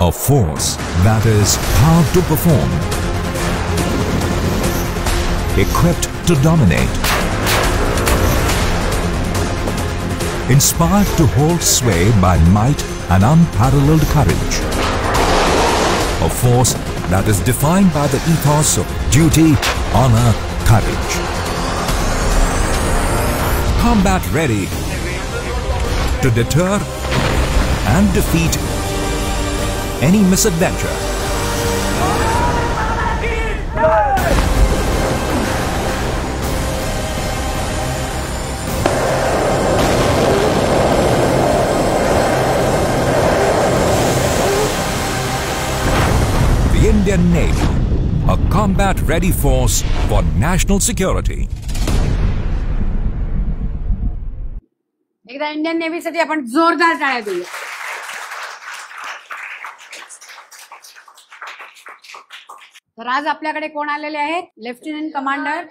A force that is powered to perform, equipped to dominate, inspired to hold sway by might and unparalleled courage. A force that is defined by the ethos of duty, honor, courage. Combat ready to deter and defeat any misadventure. The Indian Navy, a combat-ready force for national security. एकदा Indian नेव्हीसाठी आपण जोरदार टाळ्या देऊया. तर आज आपल्याकडे कोण आलेले आहेत? Lieutenant commander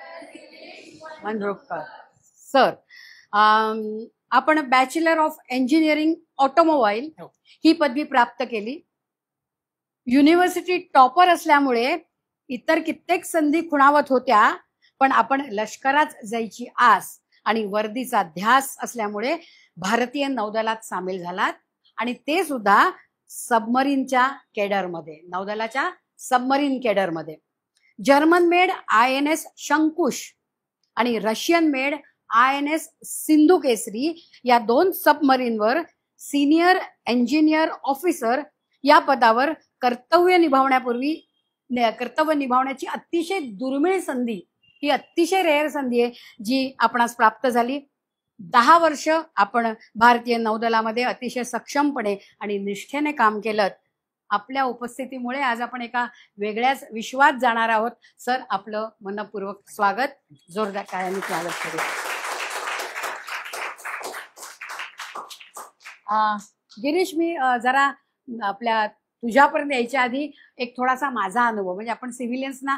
Manropkar sir. आपण बॅचलर ऑफ इंजिनिअरिंग ऑटोमोबाईल ही पदवी प्राप्त केली. युनिव्हर्सिटी टॉपर असल्यामुळे इतर कित्येक संधी खुणावत होत्या, पण आपण लष्करात जायची आस आणि वर्दीचा ध्यास असल्यामुळे भारतीय नौदलात सामील झालात आणि ते सुद्धा सबमरीनच्या केडरमध्ये, नौदलाच्या सबमरीन केडरमध्ये. जर्मन मेड INS शंकुश आणि रशियन मेड INS सिंधू केसरी या 2 सबमरीनवर सिनियर इंजिनियर ऑफिसर या पदावर कर्तव्य निभावण्याची अतिशय दुर्मिळ संधी, ही अतिशय रेअर संधी आहे जी आपणास प्राप्त झाली. 10 वर्ष आपण भारतीय नौदलामध्ये अतिशय सक्षमपणे आणि निष्ठेने काम केलं. आपल्या उपस्थितीमुळे आज आपण एका वेगळ्याच विश्वात जाणार आहोत. सर, आपलं मनपूर्वक स्वागत, जोरदार टाळ्यांनी स्वागत करूया. गिरीश, मी जरा आपल्या तुझ्यापर्यंत यायच्या आधी एक थोडासा माझा अनुभव, म्हणजे आपण सिव्हिलियन्सना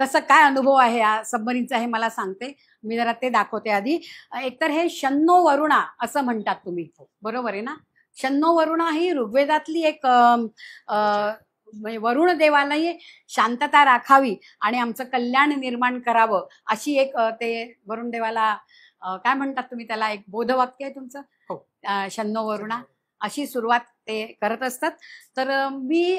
कसं काय अनुभव आहे या सबमरीनचा हे मला सांगते. मी जरा ते दाखवते आधी. एकतर हे शन्नो वरुणा असं म्हणतात तुम्ही, बरोबर आहे ना? शन्नो वरुणा ही ऋग्वेदातली एक वरुण देवालाही शांतता राखावी आणि आमचं कल्याण निर्माण करावं अशी एक, ते वरुण देवाला काय म्हणतात तुम्ही त्याला, एक बोधवाक्य आहे तुमचं, शन्नो वरुणा, अशी सुरुवात ते करत असतात. तर मी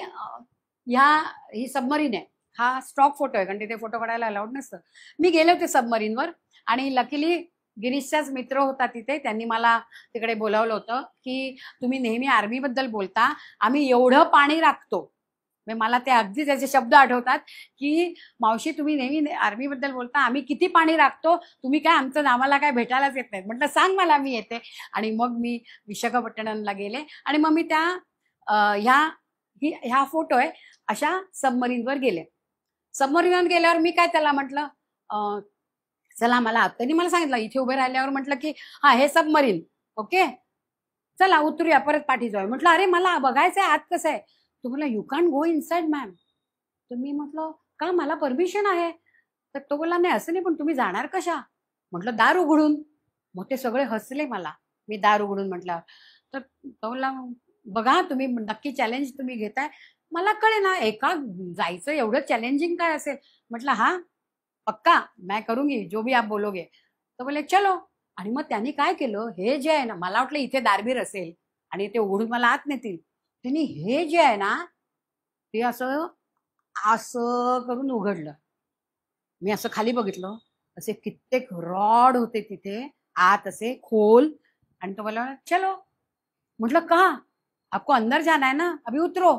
ही सबमरीन आहे, हा स्टॉक फोटो आहे कारण तिथे फोटो काढायला अलाउड नसतं. मी गेले होते सबमरीनवर आणि लकीली गिरीशचाच मित्र होता तिथे, त्यांनी मला तिकडे बोलावलं होतं की तुम्ही नेहमी आर्मीबद्दल बोलता, आम्ही एवढं पाणी राखतो. मला ते अगदी त्याचे शब्द आठवतात की मावशी तुम्ही नेहमी आर्मीबद्दल बोलता, आम्ही किती पाणी राखतो, तुम्ही काय आमचं आम्हाला काय भेटायलाच येत नाही. म्हटलं सांग मला, मी येते. आणि मग मी विशाखापट्टणमला गेले आणि मग मी त्या ह्या फोटो आहे अशा सबमरीनवर गेले. सबमरीनवर गेल्यावर मी काय त्याला म्हटलं, चला मला, त्यांनी मला सांगितलं इथे उभे राहिल्यावर म्हटलं की हा हे सबमरीन, ओके चला उतरूया, परत पाठी जाऊया. म्हटलं अरे मला बघायचंय आत कसं आहे. तो बोला you can go inside ma'am. तर मी म्हटलं का, मला परमिशन आहे. तर तो बोला नाही असं नाही, पण तुम्ही जाणार कशा. म्हटलं दार उघडून. मग ते सगळे हसले मला, मी दार उघडून म्हटलं. तर तो बोला बघा तुम्ही नक्की चॅलेंज तुम्ही घेताय, मला कळे ना एका जायचं एवढं चॅलेंजिंग काय असेल. म्हटलं हा पक्का मैं करूंगी जो भी आप बोलोगे. तर बोले चलो. आणि मग त्यांनी काय केलं, हे जे आहे ना, मला वाटलं इथे दारबीर असेल आणि ते उघडून मला आत नेतील. त्यांनी हे जे आहे ना ते असं असं करून उघडलं. मी असं खाली बघितलं, असे कित्येक रॉड होते तिथे आत असे खोल. आणि तो बोला चलो. म्हटलं का, आपको अंदर जाना है ना, अभी उतरो.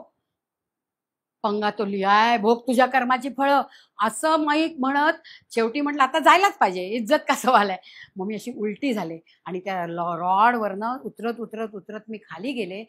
पंगा तो लिहाय, भोग तुझ्या कर्माची फळं असं माईक म्हणत शेवटी म्हटलं आता जायलाच पाहिजे, इज्जत का सवाल आहे. मग मी अशी उलटी झाले आणि त्या रॉडवरनं उतरत उतरत उतरत मी खाली गेले.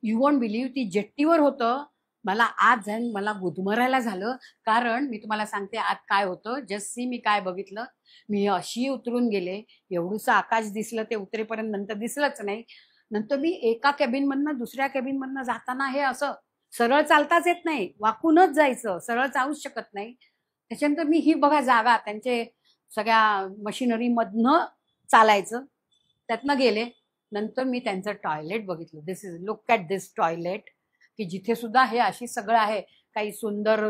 यू वॉन्ट बिलीव्ह, ती जेट्टीवर होतं. मला आत जाऊन मला गुदमरायला झालं, कारण मी तुम्हाला सांगते आत काय होतं. जस्ट मी काय बघितलं, मी अशी उतरून गेले, एवढंसं आकाश दिसलं ते उतरेपर्यंत, नंतर दिसलंच नाही. नंतर मी एका केबिनमधनं दुसऱ्या केबिनमधनं जाताना हे असं सरळ चालताच येत नाही, वाकूनच जायचं, सरळ चालूच शकत नाही. त्याच्यानंतर मी ही बघा जागा, त्यांचे सगळ्या मशिनरीमधनं चालायचं, त्यातनं गेले. नंतर मी त्यांचं टॉयलेट बघितलं. This is look at this toilet. की जिथे सुद्धा हे अशी सगळं आहे, काही सुंदर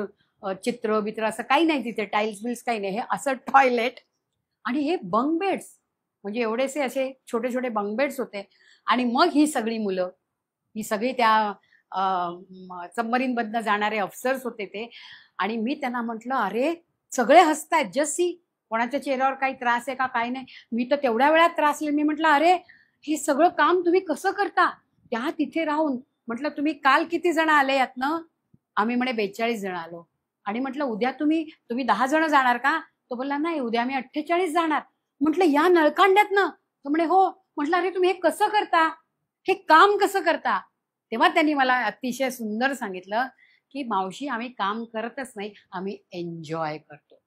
चित्र बित्र असं काही नाही तिथे, टाईल्स बिल्स काही नाही, हे असं टॉयलेट आणि हे बंक बेड्स, म्हणजे एवढेसे असे छोटे छोटे बंक बेड्स होते. आणि मग ही सगळी मुलं, ही सगळी त्या सबमरीनमधनं जाणारे अफसर्स होते ते. आणि मी त्यांना म्हटलं, अरे सगळे हसतायत, जस्ट सी, कोणाच्या चेहऱ्यावर काही त्रास आहे का काही नाही. मी तर तेवढ्या वेळात त्रासले. मी म्हटलं, अरे हे सगळं काम तुम्ही कसं करता त्या तिथे राहून. म्हटलं, तुम्ही काल किती जण आले यातनं? आम्ही म्हणे 42 जण आलो. आणि म्हटलं, उद्या तुम्ही 10 जण जाणार का? तो बोलला, नाही, उद्या आम्ही 48 जाणार. म्हटलं, या नळकांड्यातनं? तो म्हणे, हो. म्हटलं, अरे तुम्ही हे कसं करता, हे काम कसं करता? तेव्हा त्यांनी मला अतिशय सुंदर सांगितलं की मावशी, आम्ही काम करतच नाही, आम्ही एन्जॉय करतो.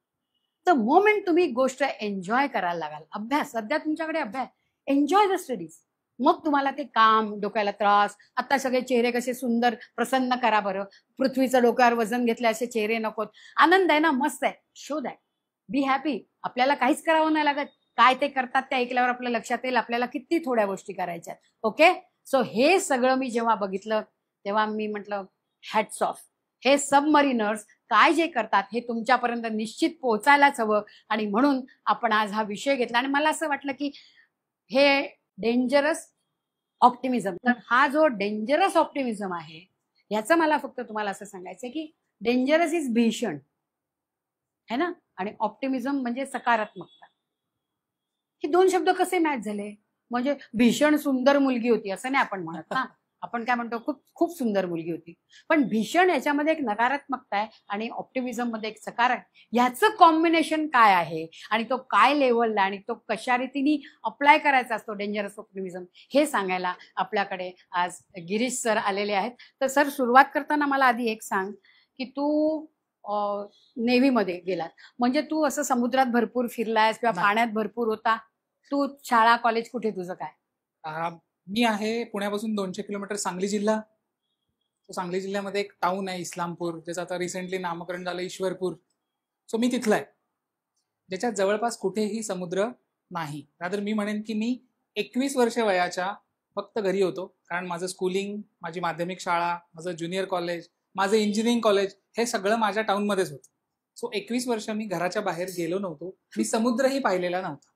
तर मोमेंट तुम्ही गोष्ट एन्जॉय करायला लागाल, अभ्यास, सध्या तुमच्याकडे अभ्यास, एन्जॉय द स्टडीज, मग तुम्हाला ते काम, डोक्याला त्रास, आता सगळे चेहरे कसे सुंदर प्रसन्न करा बरं. पृथ्वीचं डोक्यावर वजन घेतले असे चेहरे नकोत. आनंद आहे ना, मस्त आहे, शो दॅट, बी हॅपी. आपल्याला काहीच करावं नाही लागत. काय ते करतात ते ऐकल्यावर आपल्या लक्षात येईल आपल्याला किती थोड्या गोष्टी करायच्यात. ओके, सो हे सगळं मी जेव्हा बघितलं तेव्हा मी म्हटलं, हॅट्स ऑफ. हे सबमरीनर्स काय जे करतात हे तुमच्यापर्यंत निश्चित पोहोचायलाच हवं. आणि म्हणून आपण आज हा विषय घेतला. आणि मला असं वाटलं की हे डेंजरस ऑप्टिमिझम, तर हा जो डेंजरस ऑप्टिमिझम आहे याचं मला फक्त तुम्हाला असं सांगायचं की डेंजरस इज भीषण है ना, आणि ऑप्टिमिझम म्हणजे सकारात्मकता. हे दोन शब्द कसे मॅच झाले? म्हणजे भीषण सुंदर मुलगी होती असं नाही आपण म्हणत ना, आपण काय म्हणतो, खूप खूप सुंदर मुलगी होती. पण भीषण याच्यामध्ये एक नकारात्मकता आहे आणि ऑप्टिमिझम मध्ये एक सकारात्मक, ह्याचं कॉम्बिनेशन काय आहे आणि तो काय लेवलला आणि तो कशा रीतीने अप्लाय करायचा असतो डेंजरस ऑप्टिमिझम, हे सांगायला आपल्याकडे आज गिरीश सर आलेले आहेत. तर सर, सुरुवात करताना मला आधी एक सांग की तू नेव्हीमध्ये गेलात, म्हणजे तू असं समुद्रात भरपूर फिरलायस किंवा पाण्यात भरपूर होता? तू शाळा कॉलेज कुठे तुझं काय? मी आहे पुण्यापासून 200 किलोमीटर सांगली जिल्हा. तो सांगली जिल्ह्यामध्ये एक टाउन आहे इस्लामपूर, ज्याचं आता रिसेंटली नामकरण झालं ईश्वरपूर. सो मी तिथला आहे, ज्याच्यात जवळपास कुठेही समुद्र नाही. रादर मी म्हणेन की मी 21 वर्ष वयाच्या फक्त घरी होतो, कारण माझं स्कूलिंग, माझी माध्यमिक शाळा, माझं ज्युनियर कॉलेज, माझं इंजिनिअरिंग कॉलेज हे सगळं माझ्या टाउनमध्येच होतं. सो 21 वर्ष मी घराच्या बाहेर गेलो नव्हतो. मी समुद्रही पाहिलेला नव्हता.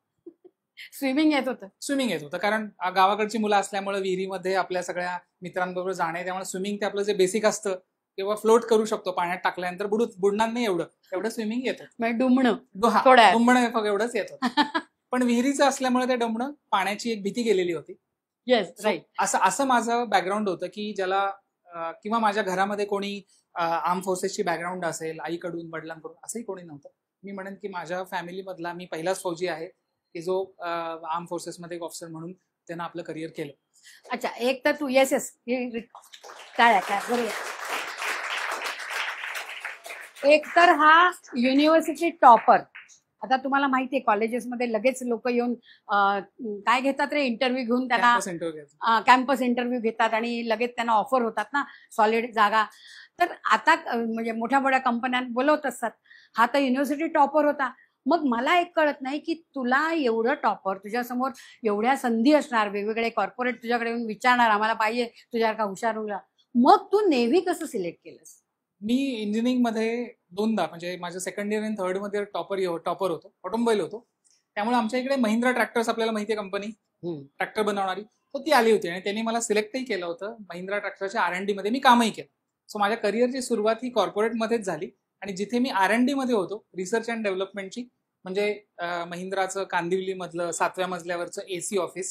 स्विमिंग येत होतं? स्विमिंग येत होतं, कारण गावाकडची मुलं असल्यामुळे विहिरीमध्ये आपल्या सगळ्या मित्रांबरोबर जाणे, त्यामुळे स्विमिंग ते आपलं जे बेसिक असतं किंवा फ्लोट करू शकतो पाण्यात टाकल्यानंतर, बुडणार नाही एवढं स्विमिंग येत होतं. डुंबणं एवढंच येत होतं. पण विहिरीचं असल्यामुळे ते डुंबणं, पाण्याची एक भीती गेलेली होती. Yes, right. असं माझं बॅकग्राऊंड होतं की ज्याला किंवा माझ्या घरामध्ये कोणी आर्म फोर्सेसची बॅकग्राऊंड असेल, आईकडून वडिलांकडून, असंही कोणी नव्हतं. मी म्हणेन की माझ्या फॅमिलीमधला मी पहिलाच फौजी आहे की जो आर्म फोर्सेसमध्ये एक ऑफिसर म्हणून त्यानं आपलं करिअर केलं. अच्छा, एक तर तू येस काय बरोबर, एक तर हा युनिव्हर्सिटी टॉपर. आता तुम्हाला माहिती आहे कॉलेजेसमध्ये लगेच लोक येऊन काय घेतात रे, इंटरव्ह्यू घेऊन त्यांना कॅम्पस इंटरव्ह्यू घेतात आणि लगेच त्यांना ऑफर होतात ना सॉलिड जागा. तर आता म्हणजे मोठ्या मोठ्या कंपन्या बोलवत असतात. हा तर युनिव्हर्सिटी टॉपर होता. मग मला एक कळत नाही की तुला एवढं टॉपर, तुझ्यासमोर एवढ्या संधी असणार, वेगवेगळे कॉर्पोरेट तुझ्याकडे येऊन विचारणार आम्हाला पाहिजे तुझ्यासारखा हुशार मुलगा, मग तू नेव्ही कसं सिलेक्ट केलंस? मी इंजिनिअरिंग मध्ये दोनदा, म्हणजे माझ्या सेकंड इयर आणि थर्ड मध्ये टॉपर होतो, ऑटोमोबाईल होतो. त्यामुळे आमच्या इकडे महिंद्रा ट्रॅक्टर्स, आपल्याला माहिती आहे कंपनी, ट्रॅक्टर बनवणारी, तर ती आली होती आणि त्यांनी मला सिलेक्टही केलं होतं. महिंद्रा ट्रॅक्टरच्या R&D मध्ये मी कामही केलं. सो माझ्या करिअरची सुरुवात ही कॉर्पोरेटमध्येच झाली आणि जिथे मी R&D मध्ये होतो, रिसर्च अँड डेव्हलपमेंटची, म्हणजे महिंद्राचं कांदिवली मधलं 7व्या मजल्यावरचं AC ऑफिस,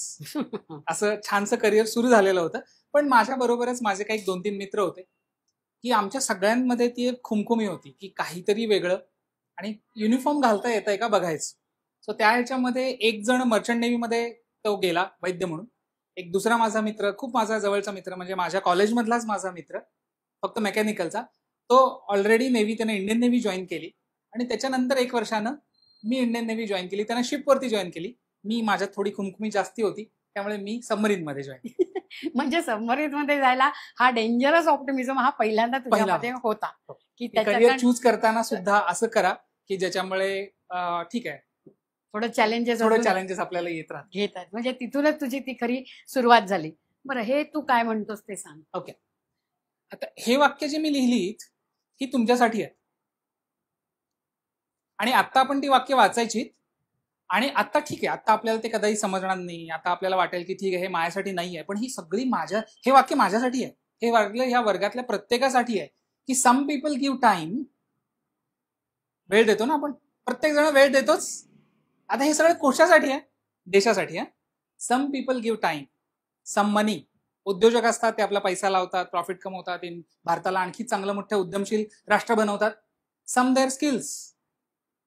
असं छानसं करिअर सुरू झालेलं होतं. पण माझ्या बरोबरच माझे काही 2-3 मित्र होते की आमच्या सगळ्यांमध्ये ती एक खुमखुमी होती की काहीतरी वेगळं आणि युनिफॉर्म घालता येतंय का बघायचं. सो त्या ह्याच्यामध्ये एक जण मर्चंट नेव्हीमध्ये तो गेला वैद्य म्हणून. एक दुसरा माझा मित्र, खूप माझा जवळचा मित्र, म्हणजे माझ्या कॉलेजमधलाच माझा मित्र, फक्त मेकॅनिकलचा, तो ऑलरेडी नेव्ही, त्याने इंडियन नेव्ही जॉईन केली आणि त्याच्यानंतर 1 वर्षानं मी इंडियन नेव्ही जॉईन केली. त्यानं शिपवरती जॉईन केली. मी, माझ्यात थोडी खुमखुमी जास्ती होती, त्यामुळे मी सबमरीन मध्ये जॉईन केली. म्हणजे सबमरीन मध्ये जायला हा डेंजरस ऑप्टिमिझम हा पहिल्यांदा तुझ्यामध्ये होता की करिअर चूज करताना सुद्धा असं करा की ज्याच्यामुळे ठीक आहे, थोडं चॅलेंजेस आपल्याला येत राहतात. म्हणजे तिथूनच तुझी ती खरी सुरुवात झाली. बरं, हे तू काय म्हणतोस ते सांग. ओके, आता हे वाक्य जे मी लिहिलीत ही तुमच्यासाठी आहे, आणि आता आपण ती वाक्य वाचायची, आणि आता ठीक आहे, आता आपल्याला ते कदाही समजणार नाही, आता आपल्याला वाटेल की ठीक आहे हे माझ्यासाठी नाही आहे, पण ही सगळी हे वाक्य माझ्यासाठी आहे, हे वाक्य ह्या वर्गातल्या प्रत्येकासाठी आहे, की सम पीपल गिव्ह टाइम. वेळ देतो ना आपण, प्रत्येक जण वेळ देतोच. आता हे सगळं कोशासाठी आहे? देशासाठी आहे. Some people give time, some money. उद्योजक असतात, ते आपला पैसा लावतात, प्रॉफिट कमवतात, भारताला आणखी चांगलं मोठं उद्यमशील राष्ट्र बनवतात. सम देअर स्किल्स.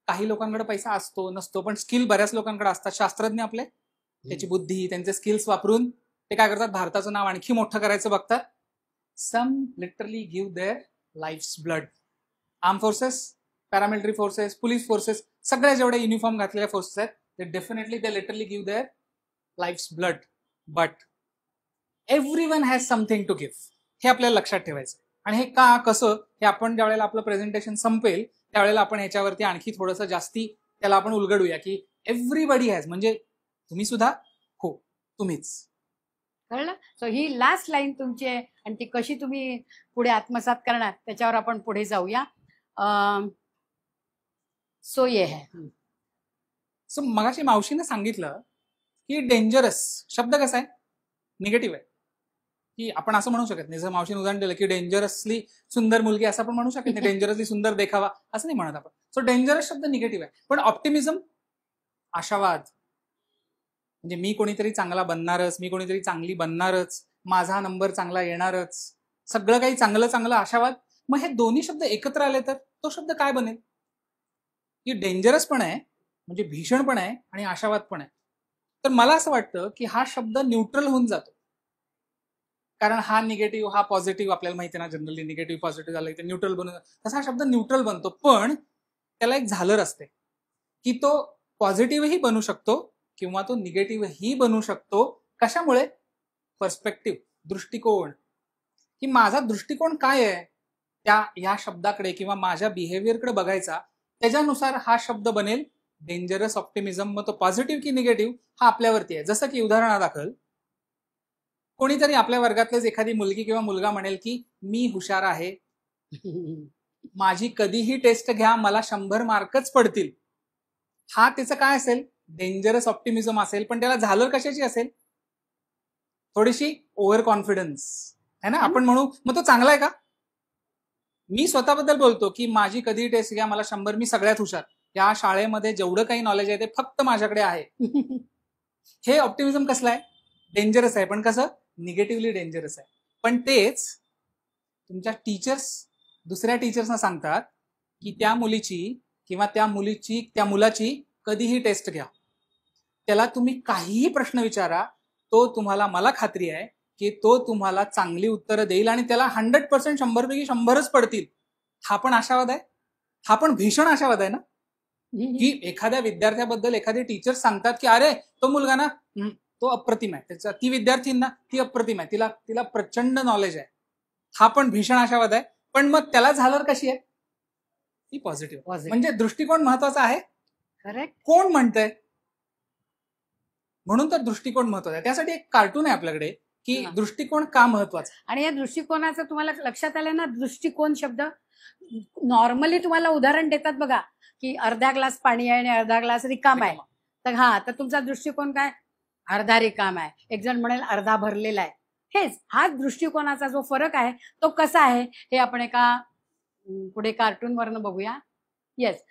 काही लोकांकडे पैसा असतो नसतो, पण स्किल बऱ्याच लोकांकडे असतात. शास्त्रज्ञ आपले त्याची बुद्धी, त्यांचे स्किल्स वापरून ते काय करतात, भारताचं नाव आणखी मोठं करायचं बघतात. Some literally give their lives blood. Arm forces, paramilitary forces, police forces, सगळ्या जेवढे युनिफॉर्म घातलेल्या फोर्सेस आहेत, ते definitely they literally give their lives blood. But everyone has something to give. हे आपल्याला लक्षात ठेवायचं. आणि हे का, कसं, हे आपण ज्या वेळेला आपलं प्रेझेंटेशन संपेल त्यावेळेला आपण ह्याच्यावरती आणखी थोडंसं जास्ती त्याला आपण उलगडूया, की एव्हरीबडी हॅज, म्हणजे तुम्ही सुद्धा, हो तुम्हीच. कळलं? सो ही लास्ट लाईन तुमची आहे, आणि ती कशी तुम्ही पुढे आत्मसात करणार त्याच्यावर आपण पुढे जाऊया. सो ये है. सो मगाशी मावशीने सांगितलं की डेंजरस शब्द कसा आहे, निगेटिव्ह आहे, की आपण असं म्हणू शकत नाही. जर मावशीने उदाहरण दिलं की डेंजरसली सुंदर मुलगी, असं आपण म्हणू शकत नाही. डेंजरसली सुंदर देखावा असं नाही म्हणत आपण. सो डेंजरस शब्द निगेटिव्ह आहे. पण ऑप्टिमिझम, आशावाद, म्हणजे मी कोणीतरी चांगला बनणारच, मी कोणीतरी चांगली बनणारच, माझा नंबर चांगला येणारच, सगळं काही चांगलं चांगलं, आशावाद. मग हे दोन्ही शब्द एकत्र आले तर तो शब्द काय बनेल, की डेंजरस पण आहे, म्हणजे भीषण पण आहे, आणि आशावाद पण आहे. तर मला असं वाटतं की हा शब्द न्यूट्रल होऊन जातो. कारण हा निगेटिव्ह, हा पॉझिटिव्ह, आपल्याला माहिती आहे ना, जनरली निगेटिव्ह पॉझिटिव्ह झालं की न्यूट्रल बनून, तसा हा शब्द न्यूट्रल बनतो. पण त्याला एक झालर असते, की तो पॉझिटिव्हही बनू शकतो किंवा तो निगेटिव्हही बनू शकतो. कशामुळे? पर्स्पेक्टिव्ह, दृष्टिकोन, की माझा दृष्टिकोन काय आहे त्या या शब्दाकडे किंवा माझ्या बिहेवियरकडे बघायचा, त्याच्यानुसार हा शब्द बनेल डेंजरस, ऑप्टिमिझम. मग तो पॉझिटिव्ह की निगेटिव्ह हा आपल्यावरती आहे. जसं की उदाहरणादाखल कोणीतरी आपल्या वर्गातलेच एखादी मुलगी किंवा मुलगा म्हणेल की मी हुशार आहे, माझी कधीही टेस्ट घ्या, मला 100 मार्कच पडतील. हा त्याचं काय असेल, डेंजरस ऑप्टिमिझम असेल. पण त्याला झालर कशाची असेल, थोडीशी ओव्हर कॉन्फिडन्स है ना. आपण म्हणू मग तो चांगला आहे का? मी स्वतःबद्दल बोलतो की माझी कधीही टेस्ट घ्या, मला 100, मी सगळ्यात हुशार, या शाळेमध्ये जेवढं काही नॉलेज आहे ते फक्त माझ्याकडे आहे. हे ऑप्टिमिझम कसलं आहे, डेंजरस आहे. पण कसं, निगेटिव्हली डेंजरस आहे. पण तेच तुमच्या टीचर्स दुसऱ्या टीचर्सना सांगतात की त्या मुलीची किंवा त्या मुलाची कधीही टेस्ट घ्या, त्याला तुम्ही काहीही प्रश्न विचारा, तो तुम्हाला, मला खात्री आहे की तो तुम्हाला चांगली उत्तरं देईल आणि त्याला 100% 100 पैकी 100च पडतील. हा पण आशावाद आहे, हा पण भीषण आशावाद आहे ना. की एखाद्या विद्यार्थ्याबद्दल एखादे टीचर सांगतात की अरे तो मुलगा ना, तो अप्रतिम आहे, त्याचा, ती विद्यार्थींना ती अप्रतिम आहे, तिला प्रचंड नॉलेज आहे. हा पण भीषण आशावाद आहे. पण मग त्याला झालर कशी आहे, ती पॉझिटिव्ह. म्हणजे दृष्टिकोन महत्वाचा आहे. करेक्ट. कोण म्हणतंय, म्हणून तर दृष्टिकोन महत्वाचा आहे. त्यासाठी एक कार्टून आहे आपल्याकडे की दृष्टिकोन का महत्वाचा. आणि या दृष्टिकोनाचं तुम्हाला लक्षात आलं ना, दृष्टिकोन शब्द नॉर्मली तुम्हाला उदाहरण देतात बघा, की अर्धा ग्लास पाणी आहे आणि अर्धा ग्लास रिकाम आहे. तर तर तुमचा दृष्टिकोन काय, अर्धा रिकाम आहे. एक जण म्हणेल अर्धा भरलेला आहे. हेच हा दृष्टिकोनाचा जो फरक आहे तो कसा आहे हे आपण एका पुढे कार्टून वरनं बघूया. येस,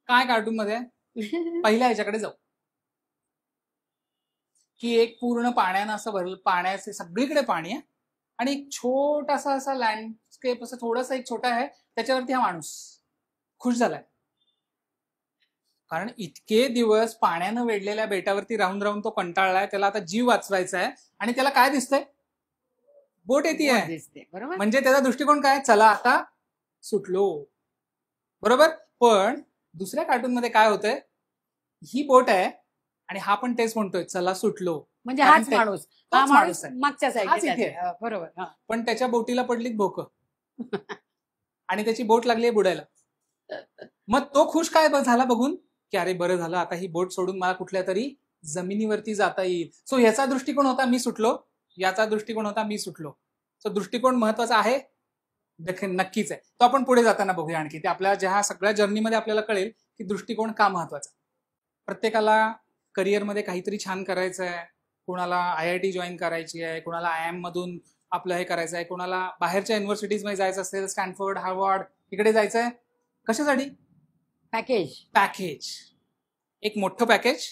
काय कार्टून मध्ये पहिल्या ह्याच्याकडे जाऊ, की एक पूर्ण पाण्यानं असं भरलं, पाण्याचे सगळीकडे पाणी आहे, आणि एक छोटासा असा लँडस्केप, असं थोडासा एक छोटा आहे, त्याच्यावरती हा माणूस खुश झालाय. कारण इतके दिवस पाण्यानं वेढलेल्या बेटावरती राहून राहून तो कंटाळलाय, त्याला आता जीव वाचवायचा आहे, आणि त्याला काय दिसतंय, बोट येते. बरोबर. म्हणजे त्याचा दृष्टिकोन काय, चला आता सुटलो. बरोबर. पण दुसऱ्या कार्टून मध्ये काय होतंय, ही बोट आहे आणि हा पण तेच म्हणतोय चला सुटलो. म्हणजे हाच माणूस, हा माणूस आहे, मागच्या हाच इथे साईडला. बरोबर. पण त्याच्या बोटीला पडलीत भोकं आणि त्याची बोट लागली बुडायला. मग तो खुश काय झाला बघून, की अरे बरं झालं, आता ही बोट सोडून मला कुठल्या तरी जमिनीवरती जाता येईल. सो ह्याचा दृष्टिकोन होता मी सुटलो, याचा दृष्टिकोन होता मी सुटलो. सो दृष्टिकोन महत्वाचा आहे, नक्कीच आहे. तो आपण पुढे जाताना बघूया आणखी. ते आपल्या ज्या सगळ्या जर्नीमध्ये आपल्याला कळेल की दृष्टिकोन का महत्वाचा. प्रत्येकाला करिअरमध्ये काहीतरी छान करायचं आहे. कोणाला IIT जॉईन करायची आहे, कोणाला IIM मधून आपलं हे करायचं आहे, कोणाला बाहेरच्या युनिव्हर्सिटीजमध्ये जायचं असेल, स्टॅनफोर्ड, हार्वर्ड इकडे जायचं आहे. कशासाठी? पॅकेज. एक मोठं पॅकेज.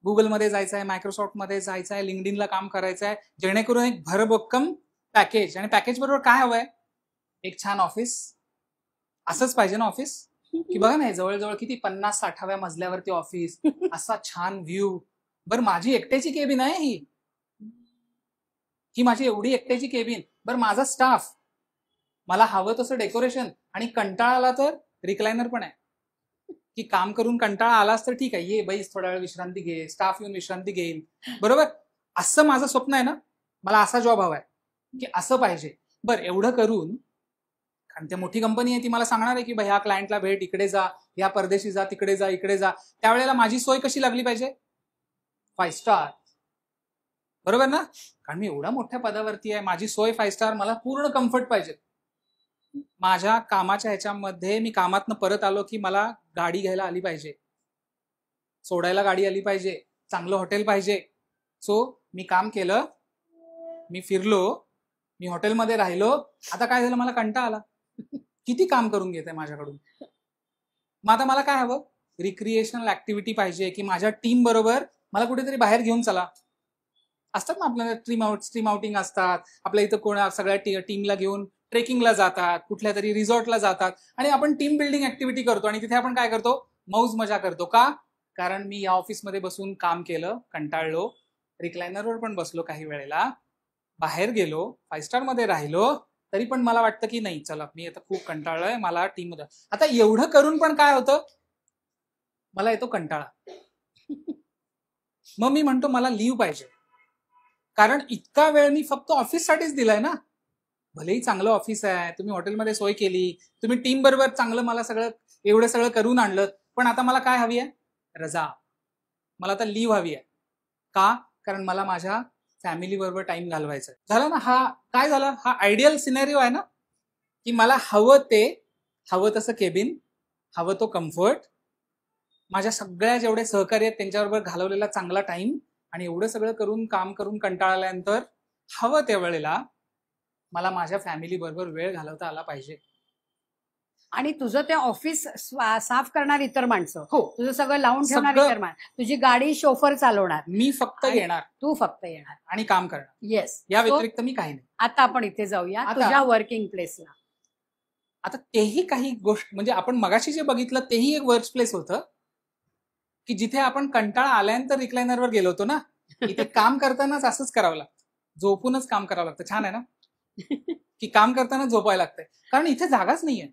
गुगलमध्ये जायचं आहे, मायक्रोसॉफ्टमध्ये जायचं आहे, लिंक्डइनला काम करायचं आहे, जेणेकरून एक भरभक्कम पॅकेज. आणि पॅकेज बरोबर काय हवंय? एक छान ऑफिस. असंच पाहिजे ना ऑफिस? की बघा ना, जवळजवळ किती 50-60व्या मजल्यावरती ऑफिस, असा छान व्ह्यू. बरं, माझी एकट्याची केबिन आहे ही माझी एवढी एकट्याची केबिन. बरं, माझा स्टाफ, मला हवं तसं डेकोरेशन, आणि कंटाळा आला तर रिक्लायनर पण आहे, की काम करून कंटाळा आलाच तर ठीक आहे, ये बैस थोडा वेळ विश्रांती घे, स्टाफ येऊन विश्रांती घेईल. बरोबर? असं माझं स्वप्न आहे ना. मला असा जॉब हवाय की असं पाहिजे. बरं, एवढं करून, कारण ते मोठी कंपनी आहे, ती मला सांगणार आहे की ह्या क्लायंटला भेट, इकडे जा, ह्या परदेशी जा, तिकडे जा, इकडे जा. त्यावेळेला माझी सोय कशी लागली पाहिजे? 5 स्टार. बरोबर ना? कारण मी एवढ्या मोठ्या पदावरती आहे, माझी सोय 5 स्टार, मला पूर्ण कम्फर्ट पाहिजे. माझ्या कामाच्या ह्याच्यामध्ये मी कामातनं परत आलो की मला गाडी घ्यायला आली पाहिजे, सोडायला गाडी आली पाहिजे, चांगलं हॉटेल पाहिजे. सो मी काम केलं, मी फिरलो, मी हॉटेलमध्ये राहिलो. आता काय झालं? मला कंटाळा आला. किती काम करून घेते माझ्याकडून. मग आता मला काय हवं? रिक्रिएशनल ऍक्टिव्हिटी पाहिजे, की माझ्या टीम बरोबर मला कुठेतरी बाहेर घेऊन चला. असतात ना आपल्याला स्ट्रीम आउटिंग असतात. आपल्या इथं कोणा सगळ्या टीमला घेऊन ट्रेकिंगला जातात, कुठल्या तरी रिसॉर्टला जातात, आणि आपण टीम बिल्डिंग ऍक्टिव्हिटी करतो. आणि तिथे आपण काय करतो? मौज मजा करतो. का? कारण मी या ऑफिसमध्ये बसून काम केलं, कंटाळलो, रिक्लायनरवर पण बसलो, काही वेळेला बाहेर गेलो, 5 स्टार मध्ये राहिलो, तरी पण मला वाटतं की नाही, चला मी आता खूप कंटाळलोय, मला टीम मध्ये. आता एवढं करून पण काय होतं? मला येतो कंटाळा. मग मी म्हणतो मला लीव्ह पाहिजे, कारण इतका वेळ मी फक्त ऑफिससाठीच दिलाय ना. भलेही चांगलं ऑफिस आहे, तुम्ही हॉटेलमध्ये सोय केली, तुम्ही टीम बरोबर चांगलं मला एवढं सगळं करून आणलं, पण आता मला काय हवी आहे? रजा. मला आता लीव्ह हवी आहे. का? कारण मला माझ्या फॅमिली बरोबर टाइम घालवायचा आहे. झालं ना? हा काय झाला? हा आयडियल सिनेरिओ आहे ना, की मला हवं तसं केबिन, हवं तो कम्फर्ट, माझ्या सगळ्या जेवढे सहकारी आहेत त्यांच्याबरोबर घालवलेला चांगला टाइम, आणि एवढं सगळं करून काम करून कंटाळल्यानंतर हवं त्या वेळेला मला माझ्या फॅमिली बरोबर वेळ घालवता आला पाहिजे. आणि तुझं ते ऑफिस साफ करणार इतर माणसं, हो, तुझं सगळं लावून ठेवणार इतर माणसं, तुझी गाडी शोफर चालवणार, मी फक्त येणार, तू फक्त येणार आणि काम करणार. येस. या व्यतिरिक्त मी काही नाही. आता आपण इथे जाऊया तुझ्या वर्किंग प्लेसला. आता तेही काही गोष्ट, म्हणजे आपण मगाशी जे बघितलं तेही एक वर्क प्लेस होतं, की जिथे आपण कंटाळा आल्यानंतर रिक्लायनरवर गेलो होतो ना. इथे काम करतानाच असंच करावं लागतं, झोपूनच काम करावं लागतं. छान आहे ना? की काम करताना झोपायला लागतंय, कारण इथे जागाच नाहीये.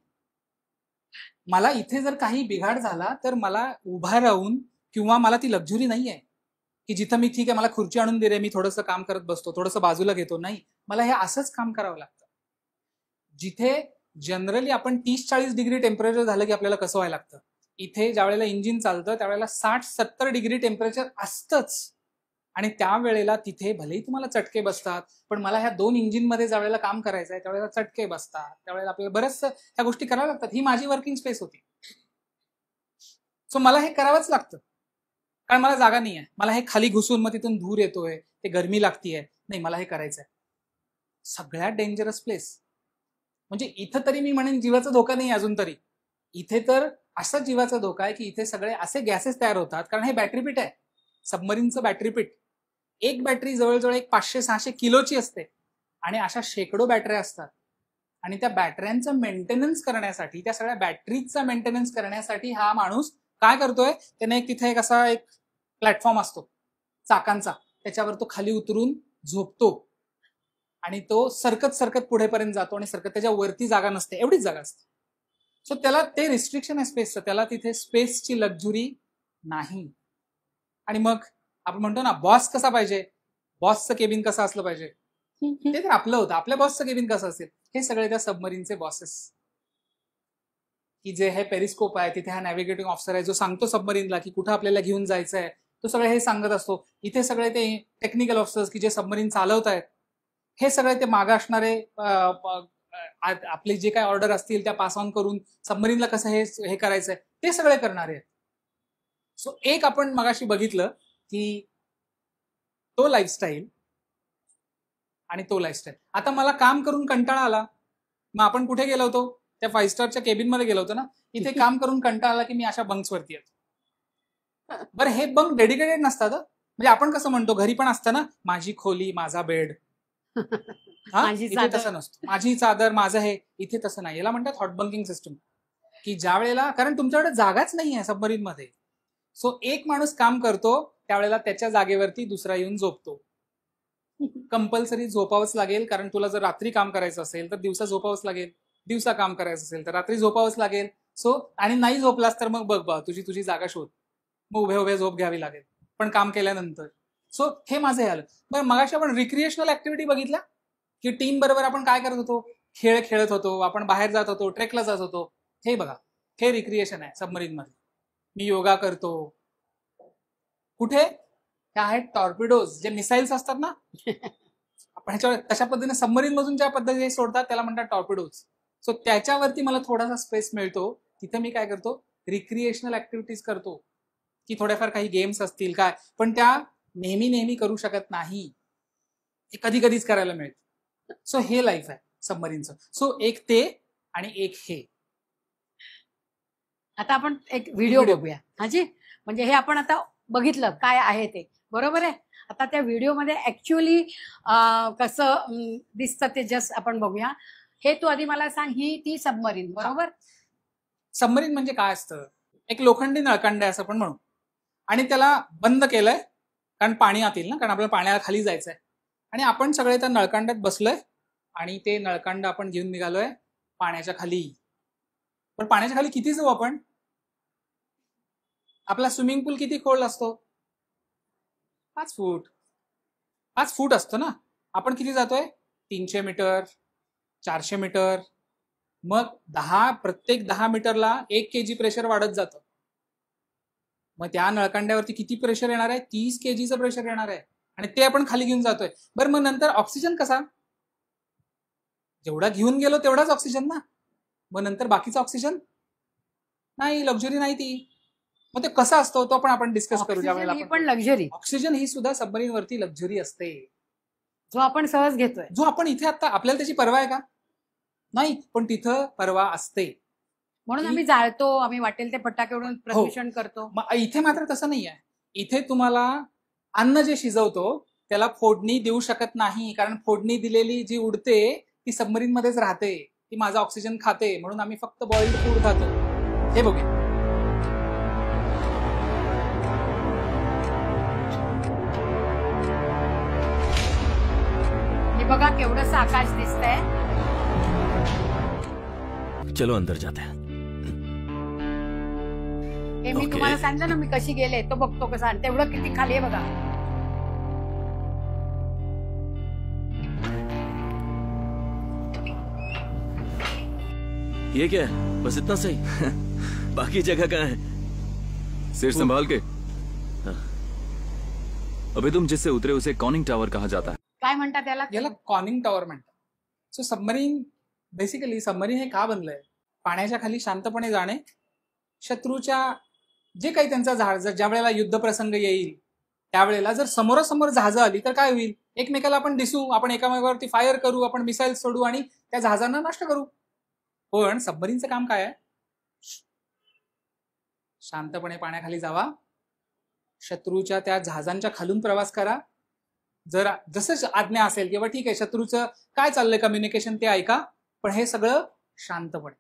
मला इथे जर काही बिघाड झाला तर मला उभा राहून, किंवा मला ती लक्झरी नाहीये की जिथं मी ठीक आहे, मला खुर्ची आणून दे रे, मी थोडंसं काम करत बसतो, थोडंसं बाजूला घेतो. नाही, मला हे असंच काम करावं लागतं. जिथे जनरली आपण 30-40 डिग्री टेम्परेचर झालं की आपल्याला कसं व्हायला लागतं, इथे ज्या वेळेला इंजिन चालतं त्यावेळेला 60-70 डिग्री टेम्परेचर असतंच. आणि त्यावेळेला तिथे भलेही तुम्हाला चटके बसतात, पण मला ह्या 2 इंजिनमध्ये ज्या वेळेला काम करायचं आहे त्यावेळेला चटके बसतात, त्यावेळेला आपल्याला बऱ्याच ह्या गोष्टी कराव्या लागतात. ही माझी वर्किंग स्पेस होती, सो मला हे करावंच लागतं, कारण मला जागा नाही आहे. मला हे खाली घुसून मग तिथून धूर येतोय, ते गरमी लागतीये, नाही, मला हे करायचंय. सगळ्यात डेंजरस प्लेस म्हणजे इथं तरी मी म्हणेन जीवाचा धोका नाही अजून तरी. इथे तर असा जीवाचा धोका आहे की इथे सगळे असे गॅसेस तयार होतात, कारण हे बॅटरी पीठ आहे, सबमरीनचं बॅटरी पीठ. एक बॅटरी जवळजवळ एक 500-600 किलोची असते, आणि अशा शेकडो बॅटऱ्या असतात. आणि त्या बॅटऱ्यांचं मेंटेनन्स करण्यासाठी, त्या सगळ्या बॅटरीजचा मेंटेनन्स करण्यासाठी हा माणूस काय करतोय, त्याने तिथे एक असा एक प्लॅटफॉर्म असतो चाकांचा, त्याच्यावर तो खाली उतरून झोपतो, आणि तो सरकत पुढेपर्यंत जातो, आणि त्याच्या वरती जागा नसते, एवढीच जागा असते. सो त्याला ते रिस्ट्रिक्शन आहे स्पेसचं, त्याला तिथे स्पेसची लक्झरी नाही. आणि मग आपण म्हणतो ना, बॉस कसा पाहिजे, बॉसचं केबिन कसं असलं पाहिजे, ते तर आपलं होतं. आपल्या बॉसचं केबिन कसं असेल, हे सगळे त्या सबमरीनचे बॉसेस, की जे हे पेरिस्कोप आहे, तिथे हा नॅव्हिगेटिंग ऑफिसर आहे जो सांगतो सबमरीनला की कुठं आपल्याला घेऊन जायचं आहे, तो सगळे हे सांगत असतो. इथे सगळे ते टेक्निकल ऑफिसर्स की जे सबमरीन चालवत आहेत, हे सगळे ते मागे असणारे आपले जे काय ऑर्डर असतील त्या पास ऑन करून सबमरीनला कसं हे करायचंय ते सगळे करणारे आहेत. सो एक आपण मगाशी बघितलं की तो लाईफस्टाईल आणि तो लाईफस्टाईल. आता मला काम करून कंटाळा आला, मग आपण कुठे गेलो होतो? त्या 5 स्टारच्या केबिन मध्ये गेलो होतो ना. इथे काम करून कंटाळा आला की मी अशा बंक्स वरती येतो. बरं, हे बंक डेडिकेटेड नसतात. म्हणजे आपण कसं म्हणतो घरी पण असतं ना, माझी खोली माझा बेड, इथे तसं नसतं. माझी चादर माझं हे, इथे तसं नाही. याला म्हणतात हॉट बंकिंग सिस्टम. की ज्या वेळेला, कारण तुमच्याकडे जागाच नाही आहे सबमरीन मध्ये, सो एक माणूस काम करतो त्यावेळेला त्याच्या जागेवरती दुसरा येऊन झोपतो. कंपल्सरी झोपावंच लागेल, कारण तुला जर रात्री काम करायचं असेल तर दिवसा झोपावंच लागेल, दिवसा काम करायचं असेल तर रात्री झोपावंच लागेल. सो आणि नाही झोपलास तर मग बघ तुझी जागा शोध, मग उभ्या झोप घ्यावी लागेल पण काम केल्यानंतर. सो हे माझं हे आलं. बरं, मगाशी आपण रिक्रिएशनल ऍक्टिव्हिटी बघितल्या की टीम बरोबर आपण काय करत होतो, खेळ खेळत होतो, आपण बाहेर जात होतो, ट्रेकला जात होतो. हे बघा, हे रिक्रिएशन आहे सबमरीन मध्ये. मी योगा करतो. कुठे? त्या आहेत टॉर्पिडोज, जे मिसाईल्स असतात ना. आपण ह्याच्यावर तशा पद्धतीने सबमरीन मधून ज्या पद्धतीने सोडतात त्याला म्हणतात टॉर्पिडोज. सो त्याच्यावरती मला थोडासा स्पेस मिळतो, तिथे मी काय करतो, रिक्रिएशनल ऍक्टिव्हिटीज करतो. की थोड्याफार काही गेम्स असतील काय, पण त्या नेहमी करू शकत नाही, हे कधी कधीच करायला मिळतं. सो हे लाईफ आहे सबमरीनचं. सो एक ते आणि एक हे. आता आपण एक व्हिडिओ बघूया. हाजी, म्हणजे हे आपण आता बघितलं काय आहे ते, बरोबर आहे. आता त्या व्हिडिओमध्ये ऍक्च्युअली कसं दिसतं ते जस्ट आपण बघूया. हे तू आधी मला सांग, ही ती सबमरीन बरोबर? सबमरीन म्हणजे काय असतं? एक लोखंडी नळकांड आहे असं पण म्हणू, आणि त्याला बंद केलंय कारण पाणी आत येईल ना, कारण आपल्याला पाण्याला खाली जायचंय. आणि आपण सगळे त्या नळकांडात बसलोय आणि ते नळकांड आपण घेऊन निघालोय पाण्याच्या खाली. पण पाण्याच्या खाली किती जाऊ आपण? आपला स्विमिंग पूल किती खोल असतो? 5 फूट. 5 फूट असतो ना. आपण किती जातोय? 300 मीटर, 400 मीटर. मग प्रत्येक 10 मीटरला 1 kg प्रेशर वाढत जातं. मग त्या नळकांड्यावरती किती प्रेशर येणार आहे? 30 kgचं प्रेशर येणार आहे, आणि ते आपण खाली घेऊन जातोय. बरं, मग नंतर ऑक्सिजन कसा? जेवढा घेऊन गेलो तेवढाच ऑक्सिजन ना. मग नंतर बाकीचा ऑक्सिजन नाही, लक्झरी नाही ती. मग ते कसा असतो तो पण आपण डिस्कस करू. पण लक्झरी, ऑक्सिजन ही सुद्धा सबमरीन वरती लक्झरी असते, जो आपण सहज घेतोय, जो आपण इथे आता आपल्याला त्याची पर्वा आहे का? नाही, पण तिथं पर्वा असते. म्हणून आम्ही जाळतो, आम्ही वाटेल ते फटाके उडवून प्रदूषण करतो. इथे मात्र तसं नाही आहे. इथे तुम्हाला अन्न जे शिजवतो त्याला फोडणी देऊ शकत नाही, कारण फोडणी दिलेली जी उडते ती सबमरीन मध्येच राहते, ती माझा ऑक्सिजन खाते. म्हणून आम्ही फक्त बॉइल्ड फूड खातो. हे बघूया. बघा केवढंसं आकाश दिसतंय. चलो अंदर जाते हैं. हे मी तुम्हाला सांगितलं ना मी कशी गेले, तो बघतो कसा, तेवढं किती खाली आहे बघा. ये क्या है? बस इतना सही? बाकी जगह कहाँ है? सिर संभाल के. अभी तुम जिससे उतरे उसे कॉनिंग टावर कहा जाता है. काय म्हणतात त्याला? याला कॉनिंग टॉवर म्हणतात. सो सबमरीन बेसिकली, सबमरीन हे का बनलंय? पाण्याच्या खाली शांतपणे जाणे, शत्रूच्या जे काही त्यांचा जहाज, ज्या वेळेला युद्ध प्रसंग येईल त्यावेळेला जर समोरासमोर जहाजं आली तर काय होईल? एकमेकाला आपण दिसू, आपण एकामेकावरती फायर करू, आपण मिसाईल सोडू आणि त्या जहाजांना नष्ट करू. पण सबमरीनचं काम काय आहे? शांतपणे पाण्याखाली जावा, शत्रूच्या त्या जहाजांच्या खालून प्रवास करा. जर जसं आज्ञा असेल किंवा ठीक आहे शत्रूचं काय चाललंय कम्युनिकेशन ते ऐका, पण हे सगळं शांतपणे,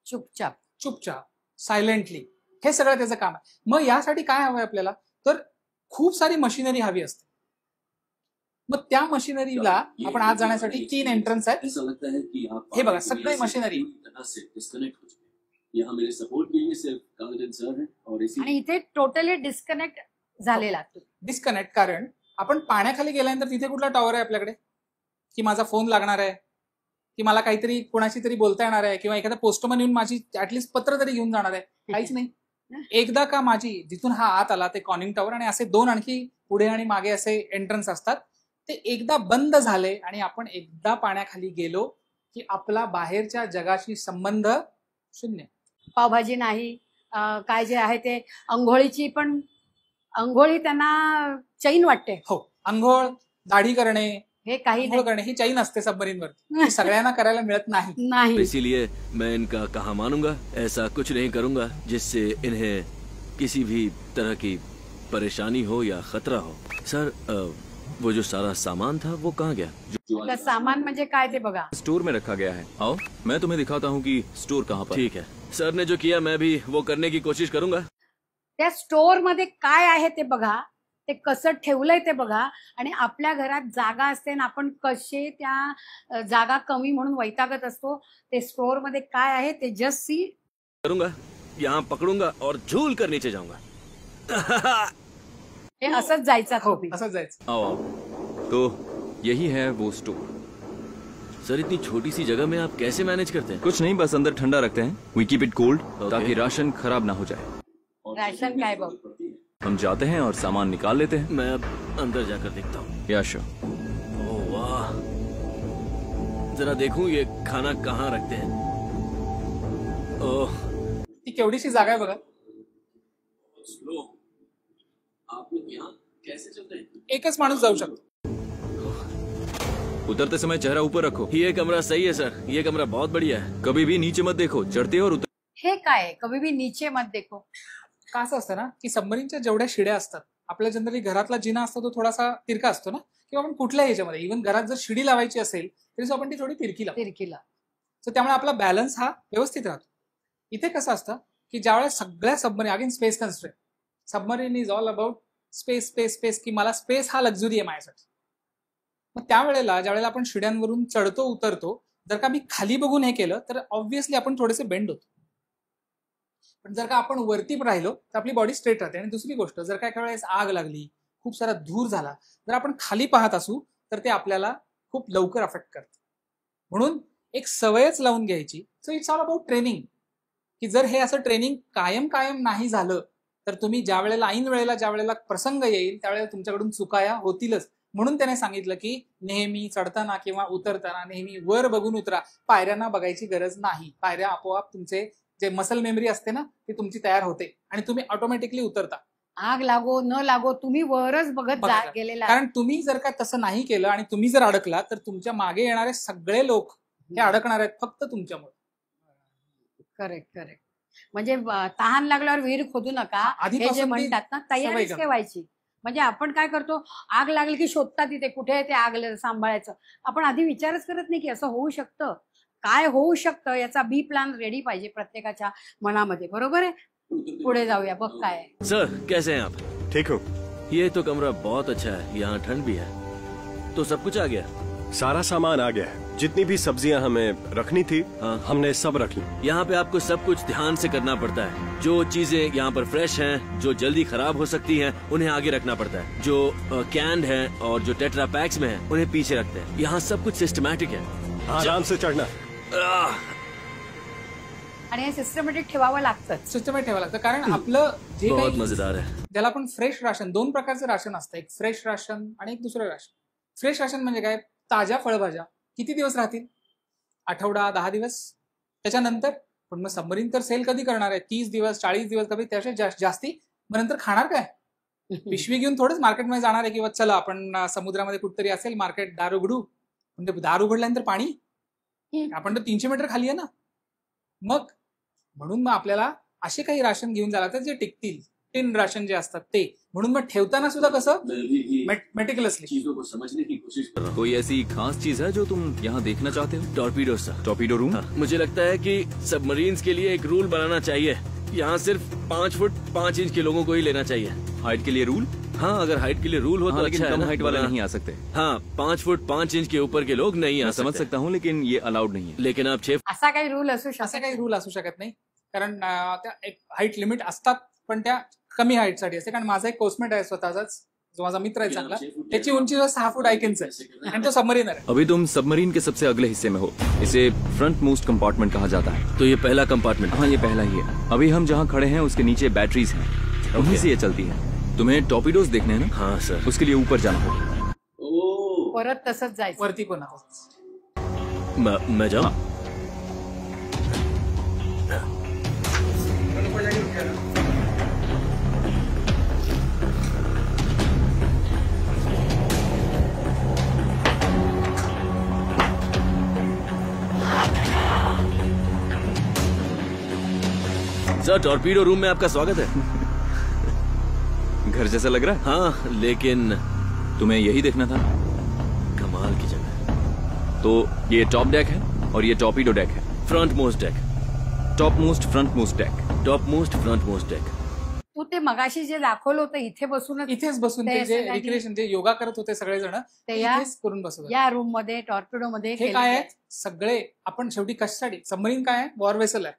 चुपचाप सायलेंटली, हे सगळं त्याचं काम आहे. मग यासाठी काय हवंय आपल्याला? तर खूप सारी मशिनरी हवी असते. मग त्या मशिनरीला आपण आज जाण्यासाठी 3 एंट्रन्स आहेत. हे बघा सगळे मशिनरी. आणि इथे टोटली डिस्कनेक्ट झालेला. डिस्कनेक्ट कारण आपण पाण्याखाली गेल्यानंतर तिथे कुठला टॉवर आहे आपल्याकडे की माझा फोन लागणार आहे, की मला काहीतरी कोणाशी तरी बोलता येणार आहे, किंवा एखादा पोस्टमन येऊन माझी ऍटलिस्ट पत्र तरी घेऊन जाणार आहे? काहीच नाही. एकदा का माझी जिथून हा आत आला ते कॉनिंग टॉवर, आणि असे 2 आणखी पुढे आणि मागे असे एंट्रन्स असतात. ते एकदा बंद झाले आणि आपण एकदा पाण्याखाली गेलो की आपला बाहेरच्या जगाशी संबंध शून्य. पावभाजी नाही, काय जे आहे ते अंघोळी त्यांना चैन वाटते. हो, अंघोळ, दाढी करणे, हे काही अंघोळ करणे ही चैन असते सबमरीनवर, सगळ्यांना करायला मिळत नाही. नाही. इसीलिए मैं इनका कहा मानूंगा, ऐसा कुछ नहीं करूंगा जिससे इन्हें किसी भी तरह की परेशानी हो या खतरा हो. सर, वो जो सारा सामान था वो कहाँ गया? आता सामान म्हणजे काय ते बघा. स्टोर में रखा गया है. आओ मैं तुम्हें दिखाता हूँ कि स्टोर कहाँ पर. ठीक है, सर ने जो किया मैं भी वो करने की कोशिश करूंगा. त्या स्टोर मध्ये काय आहे ते बघा, ते कसं ठेवलंय ते बघा, आणि आपल्या घरात जागा असते ना, आपण कसे त्या जागा कमी म्हणून वैतागत असतो. ते स्टोर मध्ये काय आहे ते जस्ट सी करूंगा, यहाँ पकड़ूंगा और झूल कर नीचे जाऊंगा. हे असंच जायचं. हो, असंच जायचं. आओ आओ. तो यही है वो स्टोर. सर, इतनी छोटी सी जगह में आप कैसे मैनेज करते हैं? कुछ नहीं, बस अंदर ठंडा रखते हैं. वी कीप इट कोल्ड ताकि राशन खराब ना हो जाए. राशन काय बघ. हम जाते हैं और सामान निकाल लेते हैं. मैं अब अंदर जाकर देखता हूँ. या श्योर. ओह वाह, जरा देखूं ये खाना कहाँ रखते हैं. ओह, ती केवढीशी जागा आहे बघा. आप लोग यहाँ कैसे चलते हैं? एकच माणूस जाऊ शकतो. उतरते समय चेहरा ऊपर रखो. ये कमरा सही है सर, ये कमरा बहुत बढ़िया है. कभी भी नीचे मत देखो. चढ़ते और उतर. हे काय, कभी भी नीचे मत देखो. का असं असतं ना की सबमरीनच्या जेवढ्या शिड्या असतात, आपल्या जनरली घरातला जिना असतो तो थोडासा तिरका असतो ना, किंवा आपण कुठल्याही ह्याच्यामध्ये इव्हन घरात जर शिडी लावायची असेल तरी आपण ती थोडी तिरकी लावतो. तिरकीला. सो त्यामुळे आपला बॅलन्स हा व्यवस्थित राहतो. इथे कसं असतं की ज्यावेळेस सगळ्या submarine, again space constraint, submarine is all about space space space, की मला स्पेस हा लक्झरी आहे माझ्यासाठी. मग त्यावेळेला ज्यावेळेला आपण शिड्यांवरून चढतो उतरतो, जर का मी खाली बघून हे केलं तर ऑब्व्हियसली आपण थोडेसे बेंड होतो. पण जर का आपण वरती राहिलो तर आपली बॉडी स्ट्रेट राहते. आणि दुसरी गोष्ट, जर का एका वेळेस आग लागली, खूप सारा धूर झाला, जर आपण खाली पाहत असू तर ते आपल्याला खूप लवकर अफेक्ट करतं. म्हणून एक सवयच लावून घ्यायची. So it's all about training, की जर हे असं ट्रेनिंग कायम नाही झालं तर तुम्ही ज्या वेळेला ऐन वेळेला ज्या वेळेला प्रसंग येईल त्यावेळेला तुमच्याकडून चुकाया होतीलच. म्हणून त्याने सांगितलं की नेहमी चढताना किंवा उतरताना नेहमी वर बघून उतरा. पायऱ्यांना बघायची गरज नाही. पायऱ्या आपोआप तुमचे जे मसल मेमरी असते ना ती तुमची तयार होते आणि तुम्ही ऑटोमॅटिकली उतरता. आग लागो न लागो तुम्ही वरच बघत गेलेला. कारण तुम्ही जर का तसं नाही केलं आणि तुम्ही जर अडकला तर तुमच्या मागे येणारे सगळे लोक हे अडकणार आहेत फक्त तुमच्यामुळे. Correct correct. म्हणजे तहान लागल्यावर विहीर खोदू नका हे जे म्हणतात ना, तयारीच ठेवायची. म्हणजे आपण काय करतो, आग लागली की शोधतात तिथे कुठे ते आग सांभाळायचं. आपण आधी विचारच करत नाही की असं होऊ शकतं, काय होऊ शकतं, याचा बी प्लॅन रेडी पाहिजे प्रत्येकाच्या मनामध्ये. बरोबर आहे. पुढे जाऊया. बघ काय आहे. सर कैसे हैं आप? ठीक हो. ये तो कमरा बहुत अच्छा है, यहाँ ठंड भी है. तो सब कुछ आ गया? सारा सामान आ गया है. जितनी भी सब्जियां हमें रखनी थी हमने सब रख ली. यहाँ पे आपको सब कुछ ध्यान से करना पड़ता है. जो चीजें यहाँ पर फ्रेश हैं, जो जल्दी खराब हो सकती हैं, उन्हें आगे रखना पड़ता है. जो कैंड है और जो टेट्रा पैक्स में है उन्हें पीछे रखते हैं. यहाँ सब कुछ सिस्टमैटिक है. आराम से चढ़ना. आणि हे सिस्टमॅटिक ठेवावं लागतं. सिस्टमॅटिक ठेवावं लागतं. कारण आपलं जे बहुत काही मजेदार है. ज्याला आपण फ्रेश राशन, दोन प्रकारचं राशन असतं, एक फ्रेश राशन आणि एक दुसरं राशन. फ्रेश राशन म्हणजे काय, ताज्या फळभाज्या किती दिवस राहतील, आठवडा 10 दिवस, त्याच्यानंतर. पण मग सबमरीन तर सेल कधी करणार आहे, 30 दिवस 40 दिवस, कधी त्याच्या जास्ती. मग नंतर खाणार काय, पिशवी घेऊन थोडंच मार्केटमध्ये जाणार आहे, किंवा चला आपण समुद्रामध्ये कुठतरी असेल मार्केट, दार उघडू. म्हणजे दार उघडल्यानंतर पाणी, आपण तर 300 मीटर खाली आहे ना. मग म्हणून मग आपल्याला असे काही राशन घेऊन जायला लागतात जे टिकतील, टिन राशन जे असतात ते. म्हणून मग ठेवताना सुद्धा कसं मेटिकुलसली. चीजों को समझने की कोशिश कर रहा हूँ. कोई ऐसी खास चीज है जो तुम यहाँ देखना चाहते हो? Torpedo sir. Torpedo room. मुझे लगता है कि सबमरीन्स के लिए एक रूल बनाना चाहिए. यहाँ सिर्फ 5 फुट 5 इंच के लोगों को ही लेना चाहिए. हाइट के लिए रूल? हाँ, अगर हाइट के लिए रूल हो तो लेकिन अच्छा है कम ना? हाइट वाले नहीं आ सकते. हाँ, 5 फुट 5 इंच के ऊपर के लोग नहीं आ सकते. समझ सकता हूँ लेकिन ये अलाउड नहीं है. लेकिन आप 6 असा काही रूल असू असा शकत काही रूल असू शकत नाही. कारण त्या एक हाईट लिमिट असतात, पण त्या कमी हाईट साठी असते. कारण माझा एक कोस्मेट आहे स्वतःचाच, जो माझा मित्र आहे चांगला, त्याची उंची 6 फूट 1 इंच आहे आणि तो सबमरीनर आहे. अभी तुम सबमरीन के सबसे अगले हिस्से में हो. इसे फ्रंट मोस्ट कंपार्टमेंट कहा जाता है. तो ये पहला कंपार्टमेंट. हाँ, ये पहला ही है. अभी हम जहाँ खड़े हैं उसके नीचे बैटरीज हैं, उन्हीं से ये चलती है. तुम्हें टॉर्पीडोज देखने हैं ना? हाँ सर. उसके लिए ऊपर जाना होगा. ओह, परत तसंच जायचं. वरती पण मैं जाऊं? सर, टॉर्पीडो रूम में आपका स्वागत है। घर जैसा लग रहा है। हाँ, लेकिन तुम्हें यही देखना था। कमाल की जगह। तो ये टॉप डेक है और ये टॉर्पीडो डेक है। Front most deck. Top most front most deck. Top most front most deck. तू ते मगाशी जे दाखवलं होतं इथे बसूनच, इथेच बसून ते जे रिक्रिएशन, जे योगा करत होते सगळेजण, ते या इथेच करून बसवत. या रूम मध्ये टॉर्पिडो मध्ये हे काय आहे, सगळे आपण शेवटी कशासाठी, सबमरीन काय आहे, वॉर वेसल आहे.